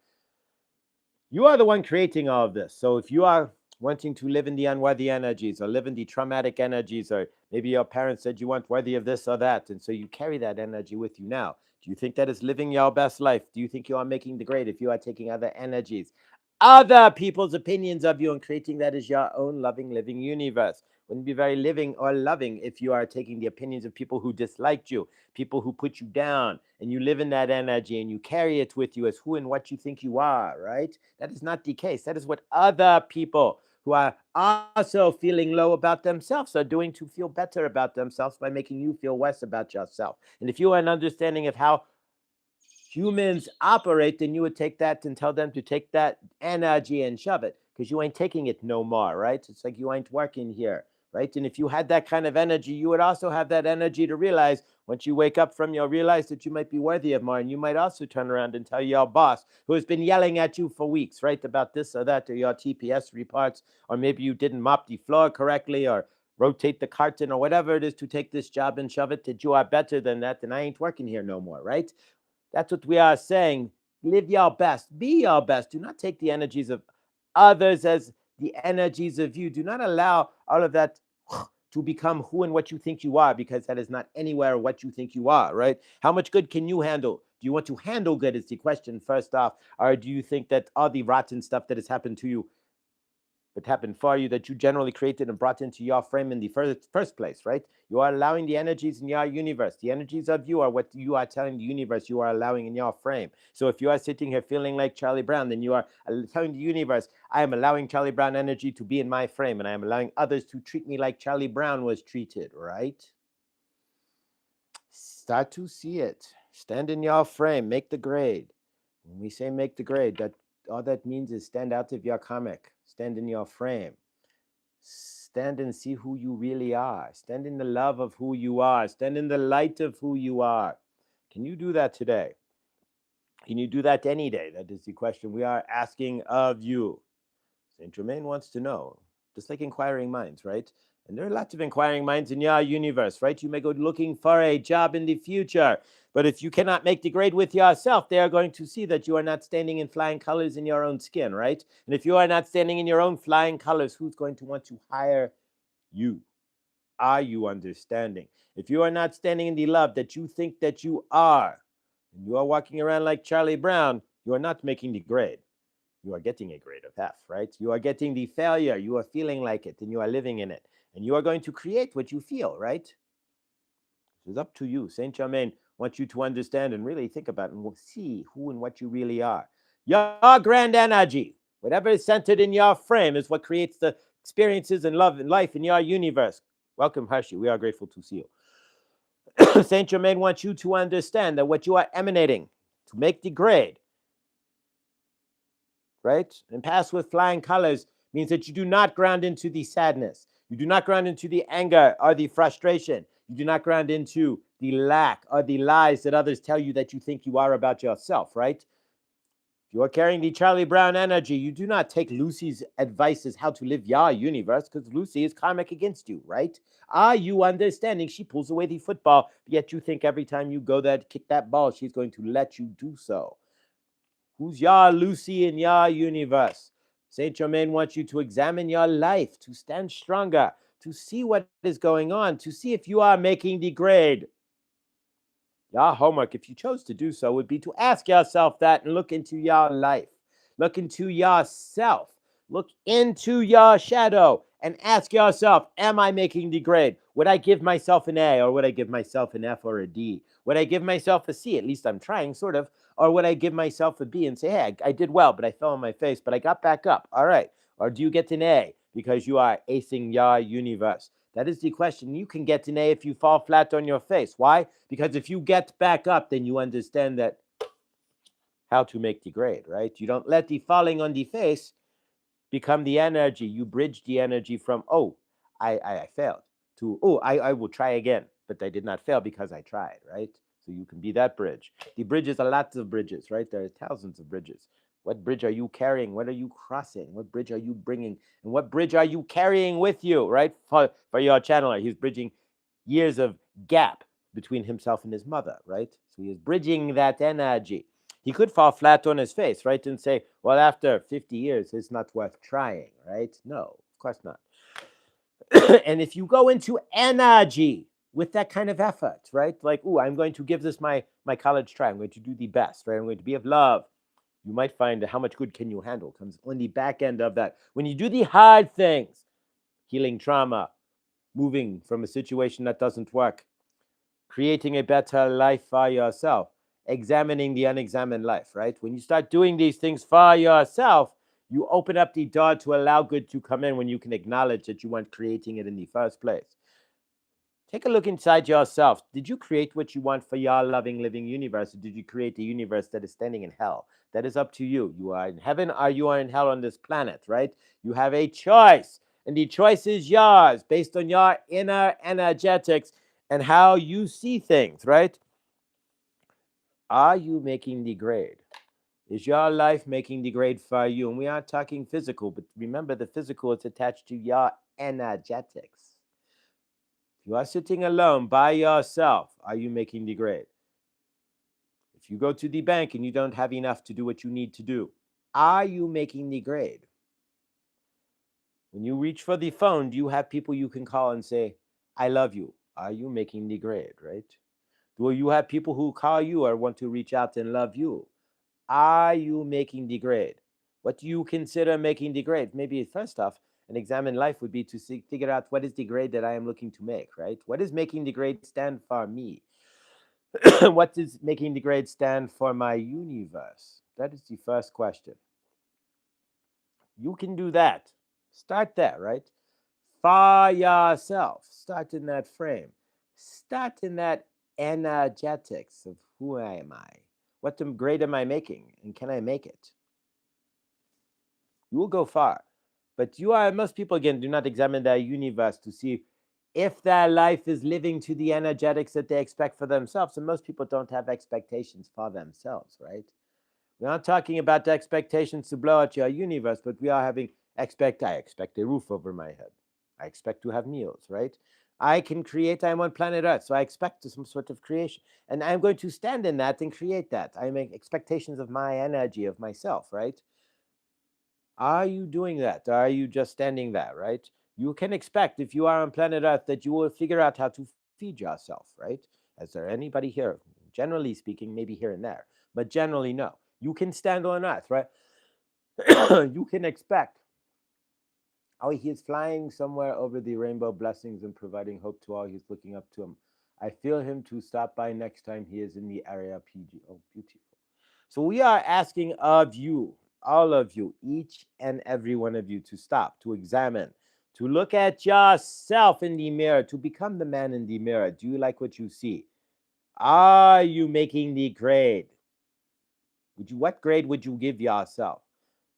You are the one creating all of this. So if you are wanting to live in the unworthy energies or live in the traumatic energies, or maybe your parents said you weren't worthy of this or that, and so you carry that energy with you now. Do you think that is living your best life? Do you think you are making the grade if you are taking other energies, other people's opinions of you, and creating that as your own loving, living universe? Wouldn't be very living or loving if you are taking the opinions of people who disliked you, people who put you down, and you live in that energy and you carry it with you as who and what you think you are, right? That is not the case. That is what other people who are also feeling low about themselves are doing to feel better about themselves by making you feel worse about yourself. And if you are an understanding of how humans operate, then you would take that and tell them to take that energy and shove it, because you ain't taking it no more, right? It's like you ain't working here, right? And if you had that kind of energy, you would also have that energy to realize once you wake up from your realize that you might be worthy of more. And you might also turn around and tell your boss who has been yelling at you for weeks, right, about this or that, or your TPS reports, or maybe you didn't mop the floor correctly, or rotate the carton, or whatever it is to take this job and shove it, that you are better than that, and I ain't working here no more, right? That's what we are saying. Live your best. Be your best. Do not take the energies of others as the energies of you. Do not allow all of that to become who and what you think you are, because that is not anywhere what you think you are, right? How much good can you handle? Do you want to handle good is the question first off, or do you think that all the rotten stuff that has happened to you, that happened for you, that you generally created and brought into your frame in the first place, right? You are allowing the energies in your universe. The energies of you are what you are telling the universe you are allowing in your frame. So if you are sitting here feeling like Charlie Brown, then you are telling the universe, I am allowing Charlie Brown energy to be in my frame, and I am allowing others to treat me like Charlie Brown was treated, right? Start to see it. Stand in your frame. Make the grade. When we say make the grade, that all that means is stand out of your comic. Stand in your frame. Stand and see who you really are. Stand in the love of who you are. Stand in the light of who you are. Can you do that today? Can you do that any day? That is the question we are asking of you. Saint Germain wants to know, just like inquiring minds, right? And there are lots of inquiring minds in your universe, right? You may go looking for a job in the future, but if you cannot make the grade with yourself, they are going to see that you are not standing in flying colors in your own skin, right? And if you are not standing in your own flying colors, who's going to want to hire you? Are you understanding? If you are not standing in the love that you think that you are, and you are walking around like Charlie Brown, you are not making the grade. You are getting a grade of F, right? You are getting the failure. You are feeling like it and you are living in it. And you are going to create what you feel, right? This is up to you. Saint Germain wants you to understand and really think about and see who and what you really are. Your grand energy, whatever is centered in your frame, is what creates the experiences and love and life in your universe. Welcome, Harshi. We are grateful to see you. Saint Germain wants you to understand that what you are emanating to make the grade, right, and pass with flying colors means that you do not ground into the sadness. You do not ground into the anger or the frustration. You do not ground into the lack or the lies that others tell you that you think you are about yourself, right? If you are carrying the Charlie Brown energy, you do not take Lucy's advice as how to live your universe, because Lucy is karmic against you, right? Are you understanding? She pulls away the football, yet you think every time you go there to kick that ball, she's going to let you do so. Who's your Lucy in your universe? Saint Germain wants you to examine your life, to stand stronger, to see what is going on, to see if you are making the grade. Your homework, if you chose to do so, would be to ask yourself that and look into your life. Look into yourself. Look into your shadow and ask yourself, am I making the grade? Would I give myself an A, or would I give myself an F or a D? Would I give myself a C? At least I'm trying, sort of. Or would I give myself a B and say, hey, I did well, but I fell on my face, but I got back up. All right. Or do you get an A because you are acing your universe? That is the question. You can get an A if you fall flat on your face. Why? Because if you get back up, then you understand that how to make the grade, right? You don't let the falling on the face become the energy. You bridge the energy from, oh, I failed, to, oh, I will try again, but I did not fail because I tried, right? So you can be that bridge. The bridges are lots of bridges, right? There are thousands of bridges. What bridge are you carrying? What are you crossing? What bridge are you bringing? And what bridge are you carrying with you, right? For your channeler, he's bridging years of gap between himself and his mother, right? So he is bridging that energy. He could fall flat on his face, right? And say, well, after 50 years, it's not worth trying, right? No, of course not. And if you go into energy with that kind of effort, right? Like, oh, I'm going to give this my college try. I'm going to do the best, right? I'm going to be of love. You might find how much good can you handle comes on the back end of that. When you do the hard things, healing trauma, moving from a situation that doesn't work, creating a better life for yourself, examining the unexamined life, right? When you start doing these things for yourself, you open up the door to allow good to come in when you can acknowledge that you weren't creating it in the first place. Take a look inside yourself. Did you create what you want for your loving, living universe, or did you create a universe that is standing in hell? That is up to you. You are in heaven or you are in hell on this planet, right? You have a choice, and the choice is yours based on your inner energetics and how you see things, right? Are you making the grade? Is your life making the grade for you? And we aren't talking physical, but remember the physical is attached to your energetics. If you are sitting alone by yourself, are you making the grade? If you go to the bank and you don't have enough to do what you need to do, are you making the grade? When you reach for the phone, do you have people you can call and say, I love you? Are you making the grade, right? Do you have people who call you or want to reach out and love you? Are you making the grade? What do you consider making the grade? Maybe first off, an examine life would be to figure out what is the grade that I am looking to make, right? What does making the grade stand for me? What does making the grade stand for my universe? That is the first question. You can do that. Start there, right? For yourself. Start in that frame. Start in that energetics of who am I? What grade am I making? And can I make it? You will go far. But most people, again, do not examine their universe to see if their life is living to the energetics that they expect for themselves. And most people don't have expectations for themselves, right? We're not talking about the expectations to blow out your universe, but we are having I expect a roof over my head. I expect to have meals, right? I can create, I'm on planet Earth, so I expect some sort of creation. And I'm going to stand in that and create that. I make expectations of my energy, of myself, right? Are you doing that? Are you just standing there, right? You can expect, if you are on planet Earth, that you will figure out how to feed yourself, right? Is there anybody here? Generally speaking, maybe here and there, but generally, no. You can stand on Earth, right? You can expect. Oh, he is flying somewhere over the rainbow blessings and providing hope to all he's looking up to him. I feel him to stop by next time he is in the area PG. Oh, beautiful. So we are asking of you, all of you, each and every one of you, to stop, to examine, to look at yourself in the mirror, to become the man in the mirror. Do you like what you see? Are you making the grade? What grade would you give yourself?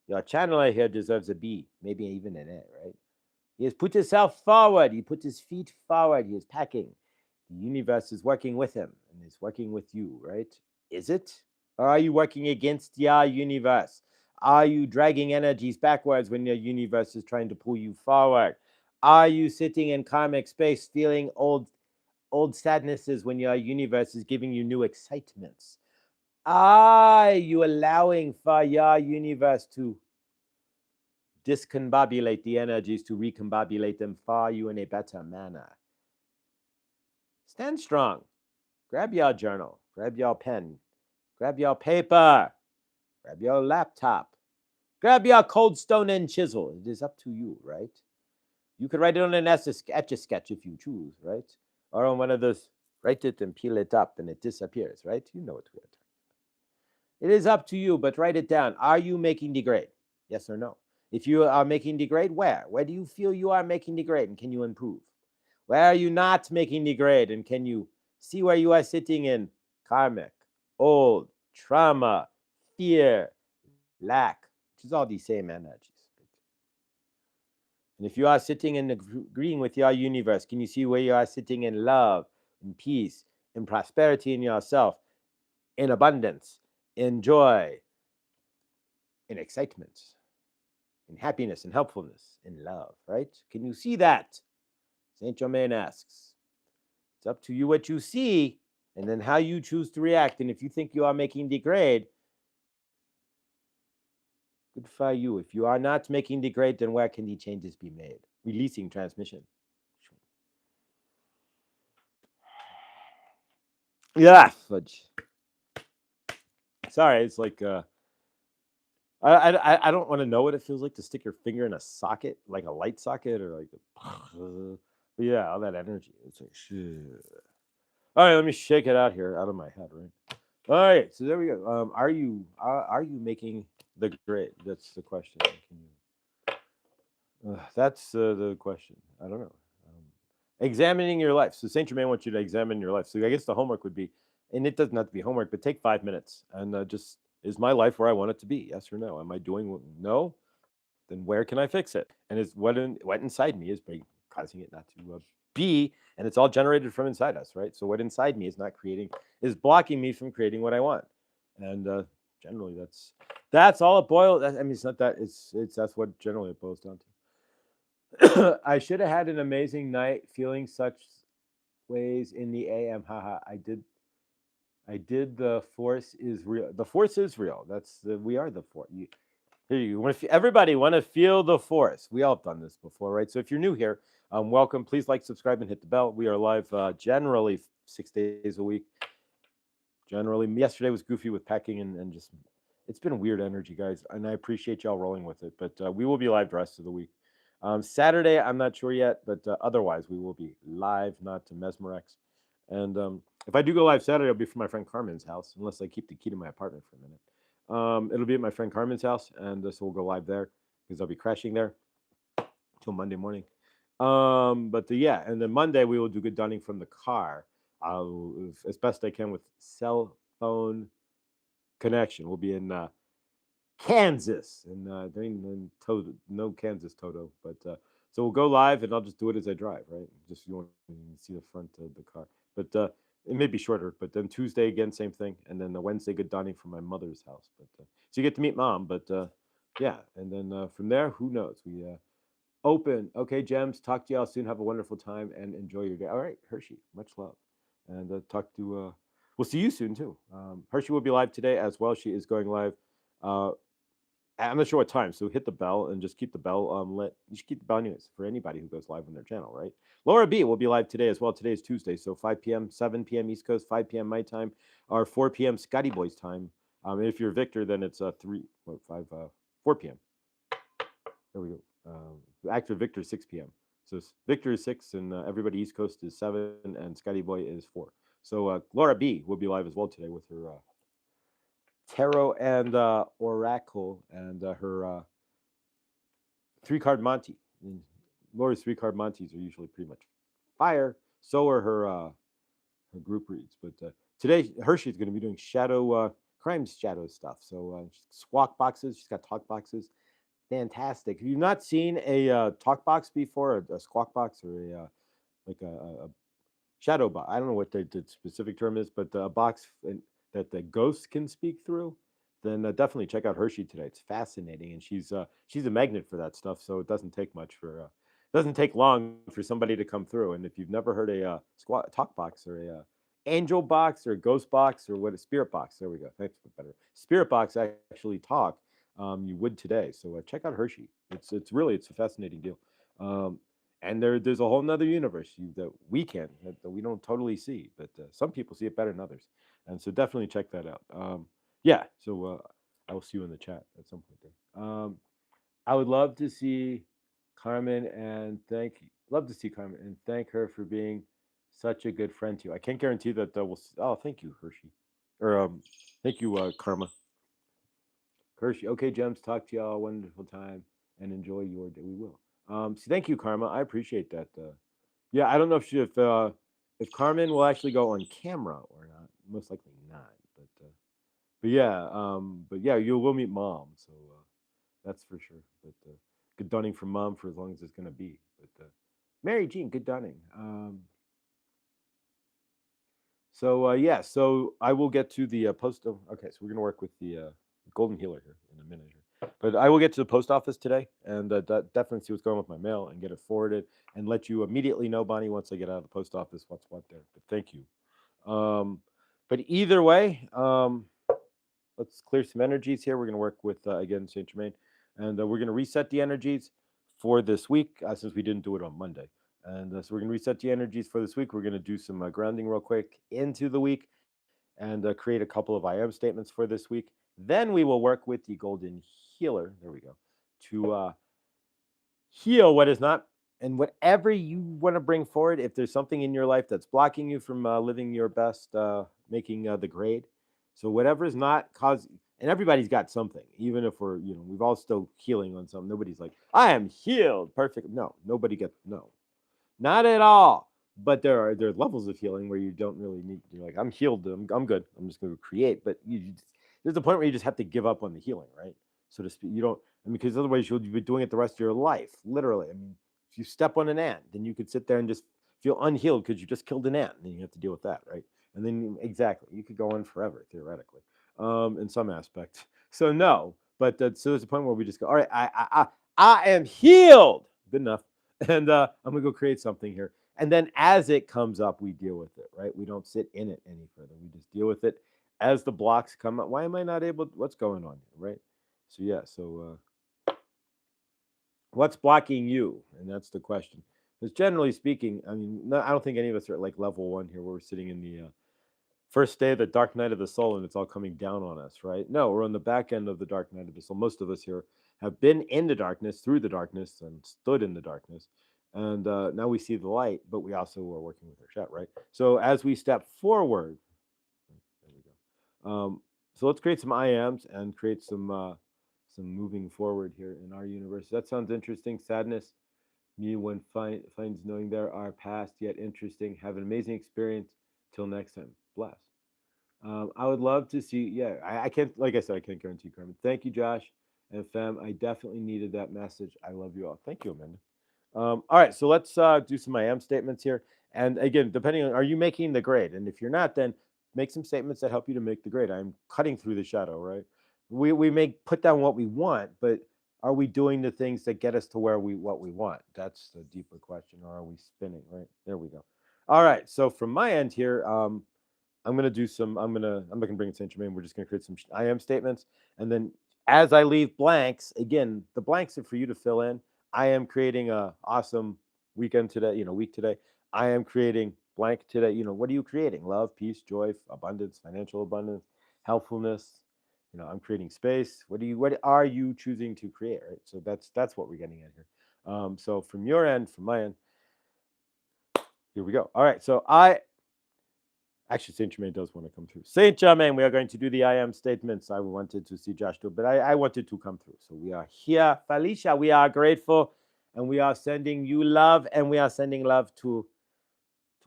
Your channeler here deserves a B, maybe even an A, right? He has put himself forward. He put his feet forward. He is packing. The universe is working with him and is working with you, right? Is it? Or are you working against your universe? Are you dragging energies backwards when your universe is trying to pull you forward? Are you sitting in karmic space feeling old sadnesses when your universe is giving you new excitements? Are you allowing for your universe to discombobulate the energies, to recombobulate them for you in a better manner? Stand strong. Grab your journal, grab your pen, grab your paper, grab your laptop, grab your cold stone and chisel. It is up to you, right? You could write it on an etch a sketch if you choose, right? Or on one of those, write it and peel it up and it disappears, right? You know what we're talking. It is up to you, but write it down. Are you making the grade? Yes or no? If you are making the grade, where? Where do you feel you are making the grade and can you improve? Where are you not making the grade and can you see where you are sitting in karmic, old, trauma, fear, lack, which is all these same energies. And if you are sitting in agreeing with your universe, can you see where you are sitting in love, in peace, in prosperity in yourself, in abundance, in joy, in excitement, in happiness, in helpfulness, in love, right? Can you see that? Saint Germain asks. It's up to you what you see and then how you choose to react. And if you think you are making the grade, good for you. If you are not making the grade, then where can the changes be made? Releasing transmission. Yeah, fudge. Sorry, it's like I don't want to know what it feels like to stick your finger in a socket, like a light socket, or like yeah, all that energy. It's like shit. All right, let me shake it out here, out of my head, right? All right, so there we go. Are you making the grade? That's the question. Can you? That's the question. I don't know. Examining your life. So Saint Germain wants you to examine your life. So I guess the homework would be, and it doesn't have to be homework, but take 5 minutes and just is my life where I want it to be? Yes or no? Am I doing no? Then where can I fix it? And is what inside me is causing it not to be, and it's all generated from inside us, right? So what inside me is not creating is blocking me from creating what I want, and generally that's all it boils. I mean, it's not that it's that's what generally it boils down to. I should have had an amazing night feeling such ways in the AM. Haha, I did. I did. The force is real. The force is real. We are the force. Here you want to. Everybody want to feel the force. We all have done this before, right? So if you're new here, welcome. Please like, subscribe, and hit the bell. We are live generally 6 days a week. Generally, yesterday was goofy with packing and just it's been a weird energy, guys, and I appreciate y'all rolling with it. But we will be live the rest of the week. Saturday, I'm not sure yet, but otherwise, we will be live, not to Mesmerex. And if I do go live Saturday, it'll be from my friend Carmen's house, unless I keep the key to my apartment for a minute. It'll be at my friend Carmen's house, and so we'll go live there because I'll be crashing there till Monday morning. Yeah, and then Monday we will do good dunning from the car. As best I can with cell phone connection. We'll be in Kansas, and no Kansas Toto, but so we'll go live, and I'll just do it as I drive, right? Just you want to see the front of the car, but it may be shorter. But then Tuesday again, same thing, and then the Wednesday good dining from my mother's house. But so you get to meet mom, but yeah, and then from there, who knows? We open. Okay, Gems. Talk to y'all soon. Have a wonderful time and enjoy your day. All right, Hershey. Much love, and talk to. We'll see you soon too. Hershey will be live today as well. She is going live. Uh, I'm not sure what time, so hit the bell and just keep the bell lit. You should keep the bell anyways for anybody who goes live on their channel, right? Laura B will be live today as well. Today is Tuesday, so 5 p.m., 7 p.m. East Coast, 5 p.m. my time, or 4 p.m. Scotty Boy's time. If you're Victor, then it's 4 p.m. There we go. Actor Victor 6 p.m. So Victor is 6, and everybody East Coast is 7, and Scotty Boy is 4. So Laura B will be live as well today with her tarot and oracle and her 3 card Monty. And Laura's 3 card Monties are usually pretty much fire. So are her group reads. But today Hershey's going to be doing shadow crime shadow stuff. So squawk boxes. She's got talk boxes. Fantastic. If you've not seen a talk box before, a squawk box, or a like a shadow box. I don't know what the specific term is, but a box that the ghosts can speak through. Then definitely check out Hershey today. It's fascinating, and she's a magnet for that stuff. So it doesn't take much for doesn't take long for somebody to come through. And if you've never heard a squat talk box or a angel box or a ghost box or what a spirit box, there we go. Thanks for better. Spirit box actually talk. You would today. So check out Hershey. It's a fascinating deal. Um, and there's a whole nother universe that we can that we don't totally see, but some people see it better than others, and so definitely check that out. Yeah, so I will see you in the chat at some point there. I would love to see Carmen and thank her for being such a good friend to you. I can't guarantee that we'll. Oh, thank you, Hershey, or thank you, Karma. Hershey. Okay, Gems. Talk to y'all. Wonderful time and enjoy your day. We will. So thank you, Karma. I appreciate that. Yeah, I don't know if Carmen will actually go on camera or not. Most likely not. But yeah, you will meet mom. So that's for sure. But good dunning from mom for as long as it's gonna be. But Mary Jean, good dunning. Yeah, so I will get to the post. Okay, so we're gonna work with the golden healer here in a minute here. But I will get to the post office today and definitely see what's going on with my mail and get it forwarded and let you immediately know, Bonnie, once I get out of the post office what's what there. But thank you. But either way, let's clear some energies here. We're gonna work with again Saint Germain, and we're gonna reset the energies for this week since we didn't do it on Monday. And so we're going to reset the energies for this week. We're going to do some grounding real quick into the week and create a couple of I am statements for this week. Then we will work with the golden healer. There we go. To heal what is not and whatever you want to bring forward. If there's something in your life that's blocking you from living your best, making the grade. So whatever is not causing, and everybody's got something, even if we've all still healing on something. Nobody's like, I am healed. Perfect. No, nobody gets, no. Not at all. But there are levels of healing where you don't really need. You're like, I'm healed. I'm good. I'm just going to create. But there's a point where you just have to give up on the healing, right? So to speak. You don't. I mean, because otherwise you'll be doing it the rest of your life, literally. I mean, if you step on an ant, then you could sit there and just feel unhealed because you just killed an ant, and then you have to deal with that, right? And then exactly, you could go on forever theoretically, in some aspect. So no, but so there's a point where we just go, all right, I am healed. Good enough. And I'm gonna go create something here. And then as it comes up, we deal with it, right? We don't sit in it any further. We just deal with it as the blocks come up. Why am I not able? What's going on here, right? So yeah, so what's blocking you? And that's the question. Because generally speaking, I mean, no, I don't think any of us are at like level 1 here, where we're sitting in the first day of the dark night of the soul and it's all coming down on us, right? No, we're on the back end of the dark night of the soul. Most of us here have been in the darkness, through the darkness, and stood in the darkness. And now we see the light, but we also are working with our chat, right? So as we step forward, there we go. So let's create some I ams and create some moving forward here in our universe. That sounds interesting. Sadness, me one finds knowing there are past yet interesting. Have an amazing experience. Till next time. Bless. I would love to see. Yeah, I can't. Like I said, I can't guarantee Carmen. Thank you, Josh and Fem. I definitely needed that message. I love you all. Thank you, Amanda. All right, so let's do some I am statements here. And again, depending on, are you making the grade? And if you're not, then make some statements that help you to make the grade. I'm cutting through the shadow, right? We may put down what we want, but are we doing the things that get us to where we what we want? That's the deeper question. Or are we spinning? Right there we go. All right. So from my end here, I'm gonna do some. I'm not gonna bring in Saint Germain. We're just gonna create some I am statements, and then as I leave blanks, again, the blanks are for you to fill in. I am creating a awesome weekend today. Week today. I am creating blank today. What are you creating? Love, peace, joy, abundance, financial abundance, helpfulness. I'm creating space. What are you choosing to create? Right. So that's what we're getting at here. So from your end, from my end, here we go. All right. So actually, Saint Germain does want to come through. Saint Germain, we are going to do the I am statements. I wanted to see Josh do, but I wanted to come through. So we are here. Felicia, we are grateful and we are sending you love and we are sending love to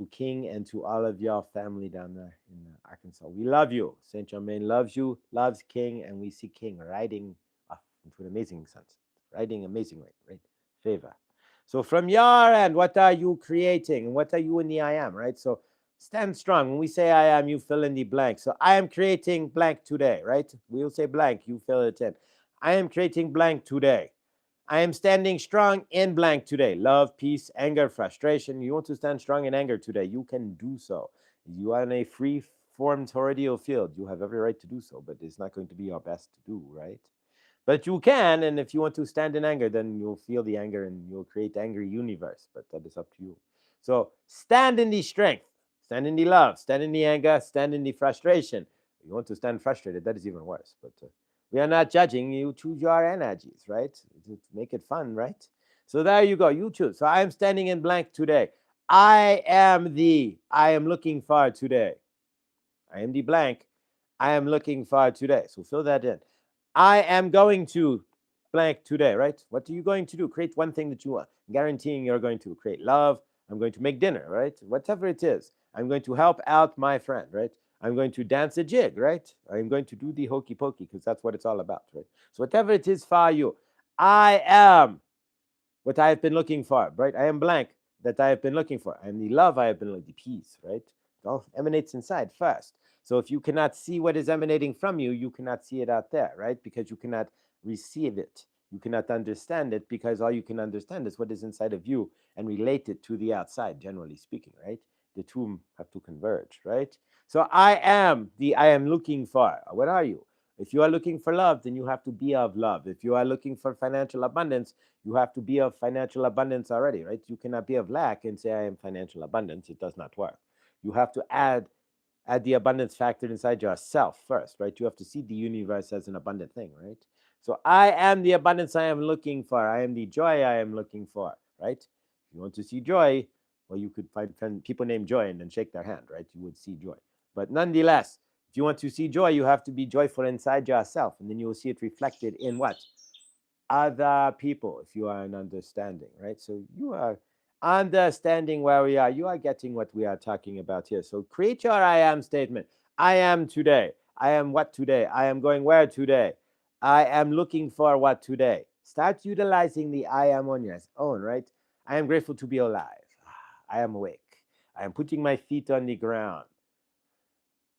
King and to all of your family down there in Arkansas. We love you. Saint Germain loves you, loves King, and we see King riding off into an amazing sunset, riding amazingly, right? Favor. So from your end, what are you creating? And what are you in the I am, right? So stand strong. When we say I am, you fill in the blank. So I am creating blank today, right? We'll say blank, you fill it in. I am creating blank today. I am standing strong in blank today. Love, peace, anger, frustration. You want to stand strong in anger today. You can do so. You are in a free formed torrential field. You have every right to do so, but it's not going to be your best to do, right? But you can, and if you want to stand in anger, then you'll feel the anger and you'll create the angry universe. But that is up to you. So stand in the strength, stand in the love, stand in the anger, stand in the frustration. If you want to stand frustrated, that is even worse. But we are not judging. You choose your energies, right? To make it fun, right? So there you go. You choose. So I am standing in blank today. I am looking for today. I am the blank. I am looking for today. So fill that in. I am going to blank today, right? What are you going to do? Create one thing that you want. Guaranteeing you're going to create love. I'm going to make dinner, right? Whatever it is. I'm going to help out my friend, right? I'm going to dance a jig, right? I'm going to do the hokey pokey because that's what it's all about, right? So whatever it is for you, I am what I have been looking for, right? I am blank that I have been looking for. I am the love I have been looking, the peace, right? It all emanates inside first. So if you cannot see what is emanating from you, you cannot see it out there, right? Because you cannot receive it. You cannot understand it because all you can understand is what is inside of you and relate it to the outside, generally speaking, right? The two have to converge, right? So I am looking for. What are you? If you are looking for love, then you have to be of love. If you are looking for financial abundance, you have to be of financial abundance already, right? You cannot be of lack and say I am financial abundance. It does not work. You have to add the abundance factor inside yourself first, right? You have to see the universe as an abundant thing, right? So I am the abundance I am looking for. I am the joy I am looking for, right? If you want to see joy, well, you could find people named Joy and then shake their hand, right? You would see joy. But nonetheless, if you want to see joy, you have to be joyful inside yourself, and then you will see it reflected in what? Other people, if you are an understanding, right? So you are understanding where we are. You are getting what we are talking about here. So create your I am statement. I am today. I am what today? I am going where today? I am looking for what today? Start utilizing the I am on your own, right? I am grateful to be alive. I am awake. I am putting my feet on the ground.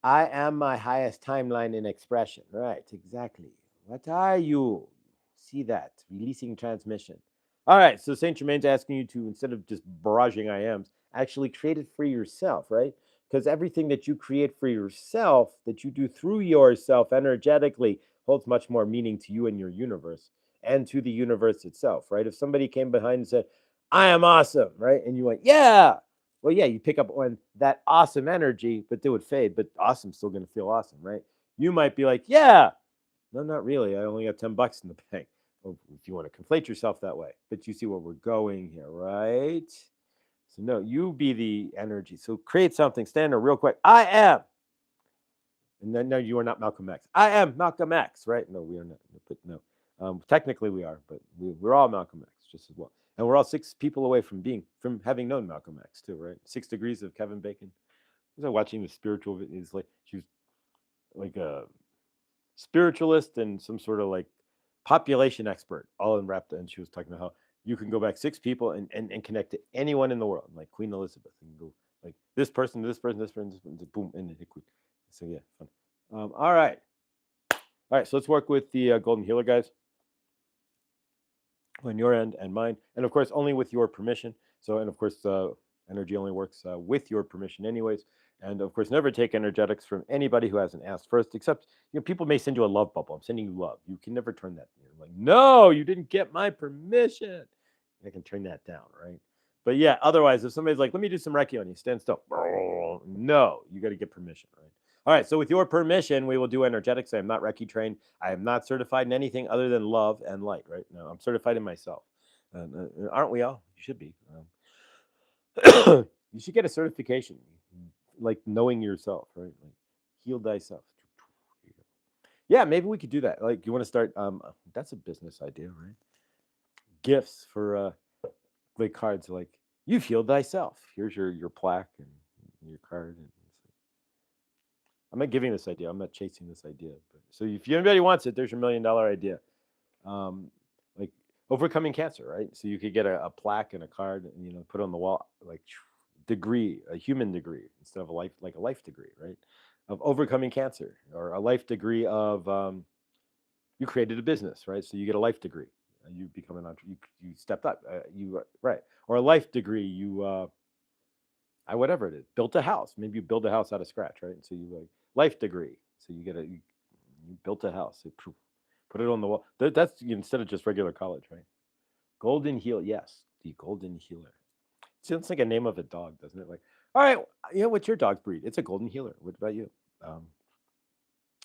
I am my highest timeline in expression. Right, exactly. What are you? See that. Releasing transmission. All right, so Saint Germain's asking you to, instead of just barraging I ams, actually create it for yourself, right? Because everything that you create for yourself, that you do through yourself energetically, holds much more meaning to you and your universe and to the universe itself, right? If somebody came behind and said, I am awesome, right? And you went, yeah, Well, yeah, you pick up on that awesome energy, but they would fade. But awesome's still going to feel awesome, right? You might be like, yeah, no, not really. I only got $10 in the bank. Well, if you want to conflate yourself that way, but you see where we're going here, right? So no, you be the energy. So create something. Stand there real quick. I am. And then no, you are not Malcolm X. I am Malcolm X, right? No, we are not. But no, technically we are, but we're all Malcolm X just as well. And we're all 6 people away from having known Malcolm X too, right? 6 degrees of Kevin Bacon. Was I watching the spiritual? Is like she was like a spiritualist and some sort of like population expert, all in wrapped. And she was talking about how you can go back 6 people and connect to anyone in the world, like Queen Elizabeth, and go like this person, this person, this person, this person, boom, and hit Queen. So yeah, fun. All right. All right, so let's work with the Golden Healer guys on your end and mine, and of course only with your permission. So, and of course, energy only works with your permission, anyways. And of course, never take energetics from anybody who hasn't asked first. Except, people may send you a love bubble. I'm sending you love. You can never turn that. You're like, no, you didn't get my permission. I can turn that down, right? But yeah, otherwise, if somebody's like, let me do some Reiki on you, stand still. No, you got to get permission, right? All right, so with your permission, we will do energetics. I am not Reiki trained. I am not certified in anything other than love and light, right? No, I'm certified in myself. Aren't we all? You should be. You should get a certification, like knowing yourself, right? Like heal thyself. Yeah, maybe we could do that. Like, you want to start? That's a business idea, right? Gifts for like cards, like you've healed thyself. Here's your plaque and your card. And I'm not giving this idea. I'm not chasing this idea. But so if anybody wants it, there's your $1 million idea. Like overcoming cancer, right? So you could get a plaque and a card, and put on the wall, like degree, a human degree instead of a life degree, right? Of overcoming cancer, or a life degree of you created a business, right? So you get a life degree. You become an entrepreneur. You stepped up. Right, or a life degree. You whatever it is, built a house. Maybe you build a house out of scratch, right? So you like life degree. So you built a house. So, put it on the wall. That's instead of just regular college, right? Golden Heal, yes, the Golden Healer. Sounds like a name of a dog, doesn't it? Like, all right, what's your dog's breed? It's a Golden Healer. What about you? All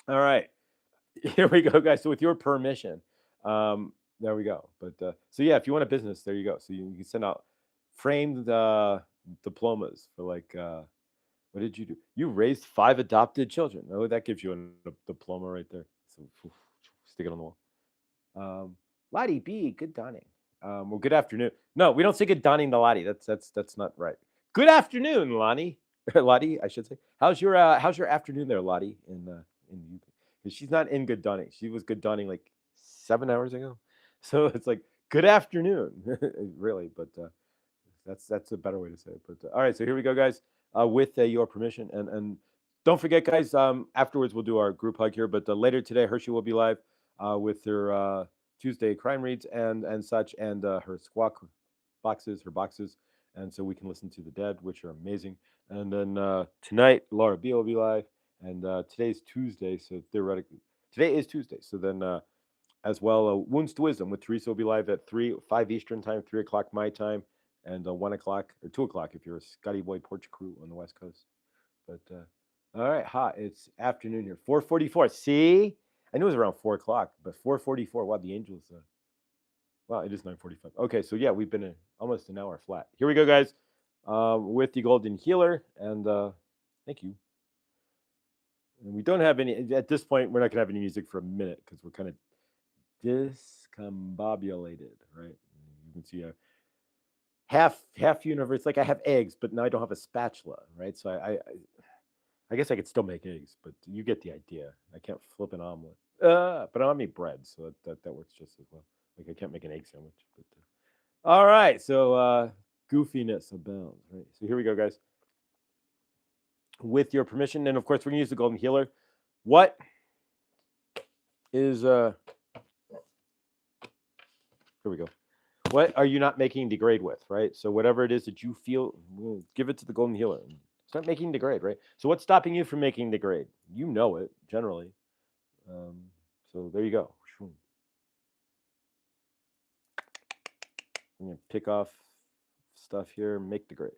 right, here we go, guys. So with your permission, there we go. But so yeah, if you want a business, there you go. So you can send out framed diplomas for like what did you do? You raised 5 adopted children. Oh, that gives you a diploma right there. So stick it on the wall. Lottie B, good dawning. Well, good afternoon. No, we don't say good dawning to Lottie. That's not right. Good afternoon, Lonnie. Lottie, I should say. How's your afternoon there, Lottie, in the UK? Because she's not in good dawning. She was good dawning like 7 hours ago. So it's like good afternoon, really. But that's a better way to say it. But all right, so here we go, guys. With your permission, and don't forget, guys. Afterwards, we'll do our group hug here. But later today, Hershey will be live with her Tuesday crime reads and such, and her squawk boxes, and so we can listen to the dead, which are amazing. And then tonight, Laura B will be live, and today's Tuesday, so theoretically, today is Tuesday. So then, as well, Wounds to Wisdom with Teresa will be live at 5 Eastern time, 3 o'clock my time, and 1 o'clock or 2 o'clock if you're a Scotty Boy Porch crew on the West Coast. But all right, it's afternoon here, 4:44. See, I knew it was around 4 o'clock, but 4:44. Wow, the angels. Wow, it is 9:45. Okay, so yeah, we've been almost an hour flat. Here we go, guys, with the Golden Healer, and thank you. And we don't have any at this point. We're not gonna have any music for a minute because we're kind of discombobulated, right? You can see a half universe. Like I have eggs, but now I don't have a spatula, right? So I guess I could still make eggs, but you get the idea. I can't flip an omelet, but I make bread, so that works just as well. Like I can't make an egg sandwich. But all right, so goofiness abounds, right? So here we go, guys. With your permission, and of course, we're gonna use the Golden Healer. What is here we go. What are you not making degrade with, right? So whatever it is that you feel, give it to the Golden Healer. Start making degrade, right? So what's stopping you from making degrade? You know it generally. So there you go. I'm gonna pick off stuff here, make degrade.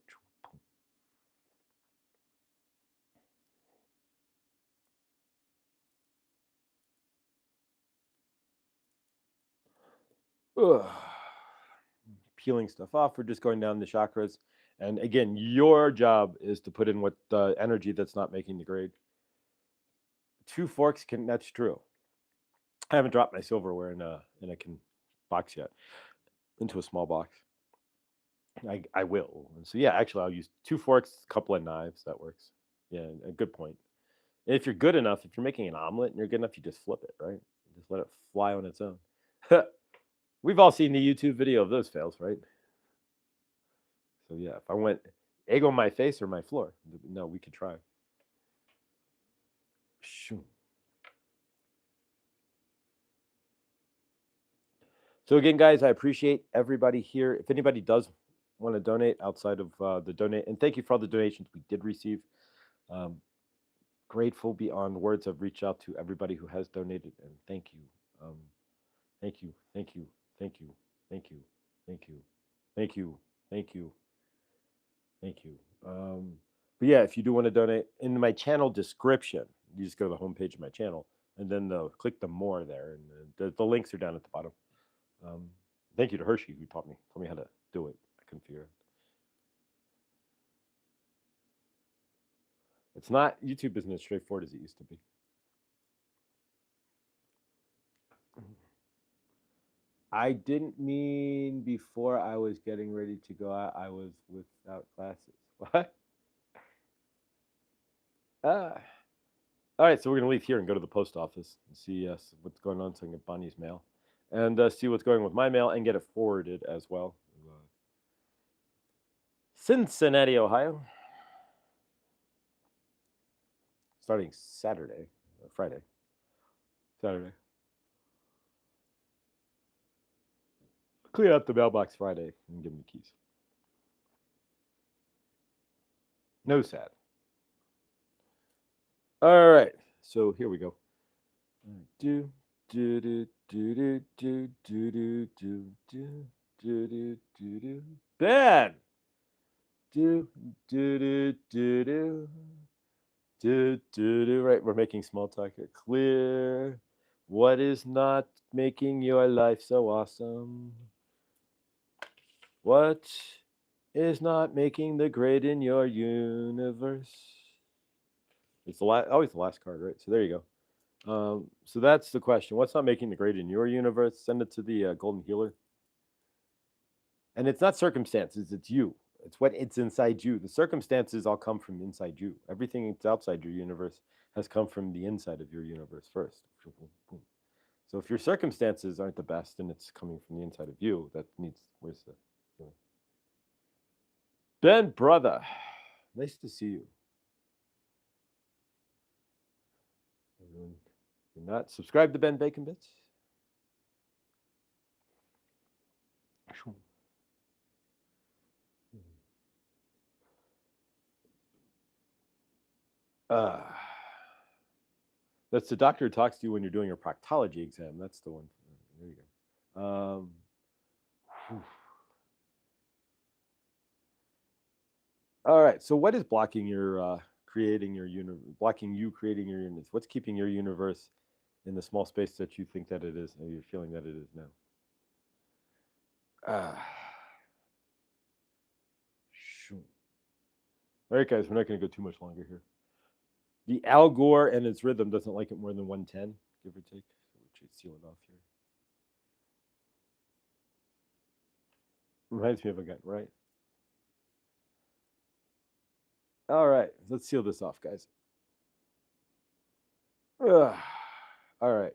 Ugh. Peeling stuff off. We're just going down the chakras. And again, your job is to put in what the energy that's not making the grade. 2 forks can. That's true. I haven't dropped my silverware in a box yet, into a small box. I will. And so yeah, actually, I'll use 2 forks, a couple of knives. That works. Yeah, a good point. If you're good enough, if you're making an omelet and you're good enough, you just flip it, right? Just let it fly on its own. We've all seen the YouTube video of those fails, right? So yeah, if I went egg on my face or my floor, no, we could try. Shoo. So again, guys, I appreciate everybody here. If anybody does want to donate outside of the donate, and thank you for all the donations we did receive. Grateful beyond words. I've reached out to everybody who has donated, and thank you. Thank you, thank you, thank you, thank you, thank you, thank you, thank you, thank you. But yeah, if you do want to donate, in my channel description, you just go to the homepage of my channel, and then click the more there, and the links are down at the bottom. Thank you to Hershey who taught me how to do it. I couldn't figure it. It's not, YouTube isn't as straightforward as it used to be. I didn't mean before I was getting ready to go out, I was without classes. What? All right, so we're gonna leave here and go to the post office and see what's going on, so I can get Bonnie's mail, and see what's going with my mail and get it forwarded as well. Cincinnati, Ohio, starting Saturday or Friday. Saturday. Clear out the mailbox Friday and give them the keys. No sad. All right, so here we go. Do do do do do do do do do do do do do. Ben. Do do do do do do do do. Right, we're making small talk here. Clear. What is not making your life so awesome? What is not making the grade in your universe? It's always the last card, right? So there you go. So that's the question. What's not making the grade in your universe? Send it to the Golden Healer. And it's not circumstances, it's you. It's inside you. The circumstances all come from inside you. Everything that's outside your universe has come from the inside of your universe first. So if your circumstances aren't the best and it's coming from the inside of you, where's the healing? Ben, brother, nice to see you. You're not subscribed to Ben Bacon Bits? That's the doctor who talks to you when you're doing your proctology exam. That's the one. There you go. All right. So what is blocking your creating your universe? Blocking you creating your universe? What's keeping your universe in the small space that you think that it is, or you're feeling that it is now? All right, guys. We're not going to go too much longer here. The Al Gore and its rhythm doesn't like it more than 110, give or take. So we should seal it off here. Reminds me of a gun, right? All right, let's seal this off, guys. All right.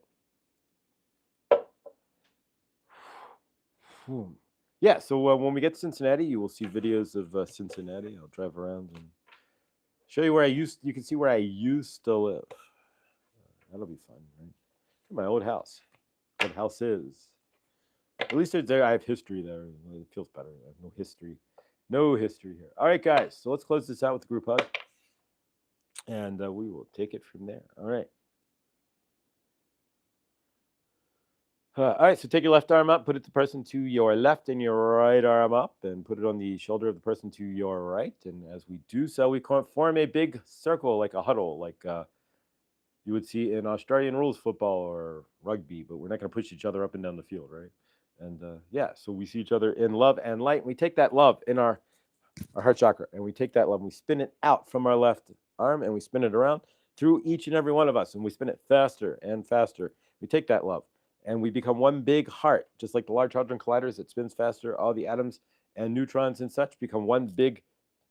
Yeah, so when we get to Cincinnati, you will see videos of Cincinnati. I'll drive around and show you where you can see where I used to live. That'll be fun, right? My old house. What house is. At least I have history there. It feels better. I have no history. No history here. All right, guys. So let's close this out with the group hug. And we will take it from there. All right. All right, so take your left arm up, put it the person to your left, and your right arm up, and put it on the shoulder of the person to your right. And as we do so, we form a big circle, like a huddle, like you would see in Australian rules football or rugby, but we're not going to push each other up and down the field, right? And yeah, so we see each other in love and light. And we take that love in our heart chakra, and we take that love and we spin it out from our left arm and we spin it around through each and every one of us, and we spin it faster and faster. We take that love and we become one big heart, just like the Large Hadron Colliders. It spins faster. All the atoms and neutrons and such become one big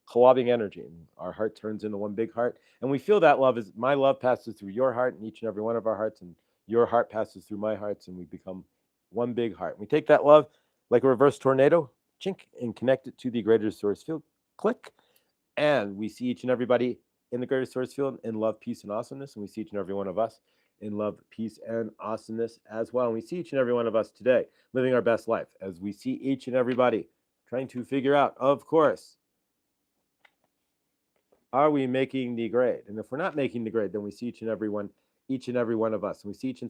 collabing energy, and our heart turns into one big heart. And we feel that love as my love passes through your heart and each and every one of our hearts, and your heart passes through my hearts, and we become one big heart. We take that love like a reverse tornado, chink, and connect it to the greater source field, click, and we see each and everybody in the greater source field in love, peace, and awesomeness. And we see each and every one of us in love, peace, and awesomeness as well. And we see each and every one of us today living our best life as we see each and everybody trying to figure out, of course, are we making the grade? And if we're not making the grade, then we see each and every one of us. And we see each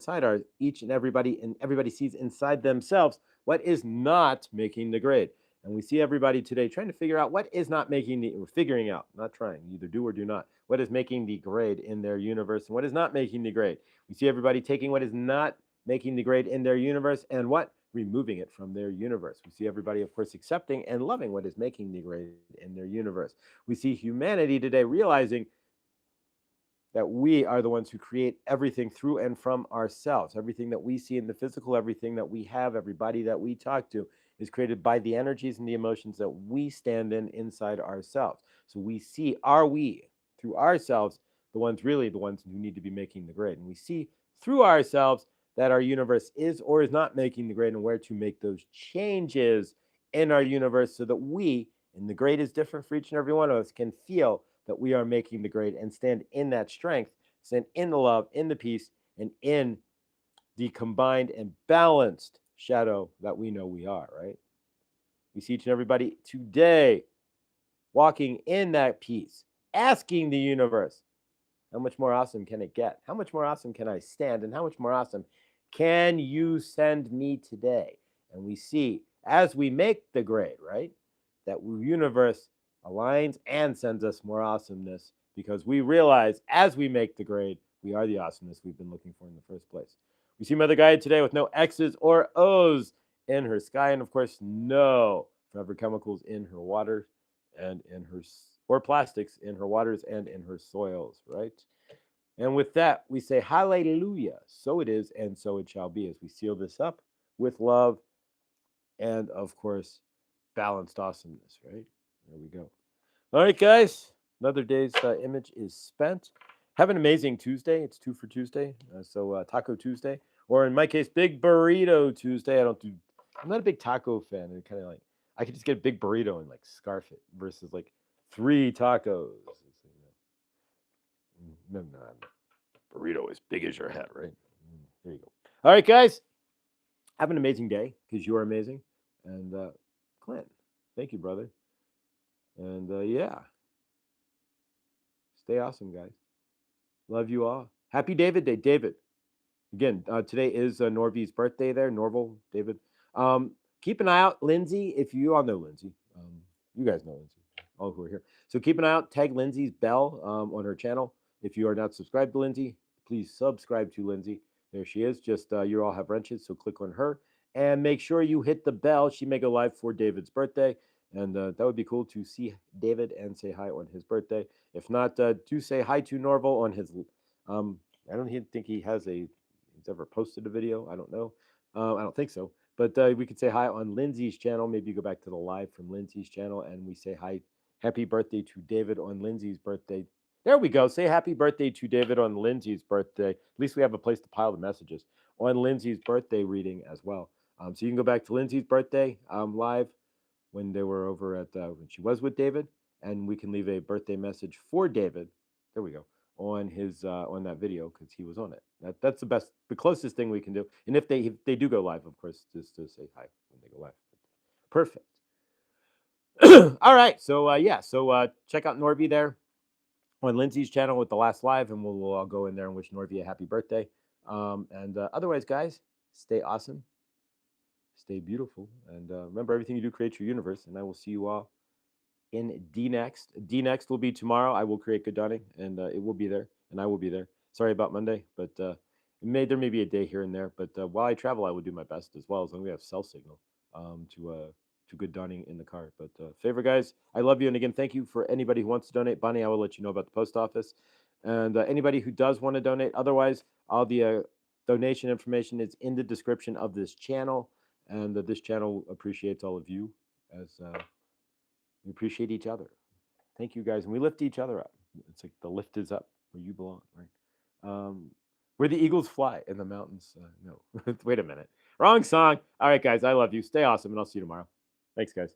and everybody, and everybody sees inside themselves what is not making the grade. And we see everybody today trying to figure out what is not making the, we're figuring out, not trying, either do or do not, what is making the grade in their universe and what is not making the grade. We see everybody taking what is not making the grade in their universe and what? Removing it from their universe. We see everybody, of course, accepting and loving what is making the grade in their universe. We see humanity today realizing that we are the ones who create everything through and from ourselves. Everything that we see in the physical, everything that we have, everybody that we talk to is created by the energies and the emotions that we stand in inside ourselves. So we see, are we through ourselves really the ones who need to be making the grade? And we see through ourselves that our universe is or is not making the grade and where to make those changes in our universe so that we, and the grade is different for each and every one of us, can feel that we are making the grade and stand in that strength, stand in the love, in the peace, and in the combined and balanced shadow that we know we are, right? We see each and everybody today walking in that peace, asking the universe, how much more awesome can it get? How much more awesome can I stand? And how much more awesome can you send me today? And we see as we make the grade, right, that the universe aligns and sends us more awesomeness because we realize as we make the grade, we are the awesomeness we've been looking for in the first place. We see Mother Gaia today with no X's or O's in her sky, and of course, no forever chemicals in her water and in her, or plastics in her waters and in her soils, right? And with that, we say hallelujah. So it is, and so it shall be as we seal this up with love and, of course, balanced awesomeness, right? There we go. All right, guys. Another day's image is spent. Have an amazing Tuesday. It's 2 for Tuesday. So Taco Tuesday, or in my case, Big Burrito Tuesday. I'm not a big taco fan. And kind of like, I could just get a big burrito and like scarf it versus like 3 tacos. No, no, burrito as big as your head, right? There you go. All right, guys. Have an amazing day because you are amazing. And Clint, thank you, brother. And yeah, stay awesome, guys. Love you all. Happy David Day, David. Again, today is Norvy's birthday there, Norval, David. Um, Keep an eye out, Lindsay, if you all know Lindsay. You guys know Lindsay, all who are here. So keep an eye out, tag Lindsay's bell on her channel. If you are not subscribed to Lindsay, please subscribe to Lindsay. There she is. Just you all have wrenches, so click on her. And make sure you hit the bell. She may go live for David's birthday. And that would be cool to see David and say hi on his birthday. If not, do say hi to Norval on his. I don't think he has he's ever posted a video. I don't know. I don't think so. But we could say hi on Lindsay's channel. Maybe go back to the live from Lindsay's channel and we say hi, happy birthday to David on Lindsay's birthday. There we go. Say happy birthday to David on Lindsay's birthday. At least we have a place to pile the messages on Lindsay's birthday reading as well. So you can go back to Lindsay's birthday live when they were over at when she was with David, and we can leave a birthday message for David. There we go on his on that video because he was on it. That's the closest thing we can do. And if they do go live, of course, just to say hi when they go live. Perfect. All right, so yeah, so check out Norby there on Lindsay's channel with the last live, and we'll all go in there and wish Norby a happy birthday. And otherwise, guys, stay awesome, stay beautiful, and remember everything you do creates your universe. And I will see you all in D next. D next will be tomorrow. I will create Good Dawning, and it will be there, and I will be there. Sorry about Monday, but There may be a day here and there, but while I travel, I will do my best as well as long as we have cell signal to good dining in the car. But favor guys, I love you, and again, thank you for anybody who wants to donate. Bonnie, I will let you know about the post office, and anybody who does want to donate. Otherwise, all the donation information is in the description of this channel, and this channel appreciates all of you as we appreciate each other. Thank you guys, and we lift each other up. It's like the lift is up where you belong, right? Where the eagles fly in the mountains. No, wait a minute, wrong song. All right, guys, I love you. Stay awesome, and I'll see you tomorrow. Thanks, guys.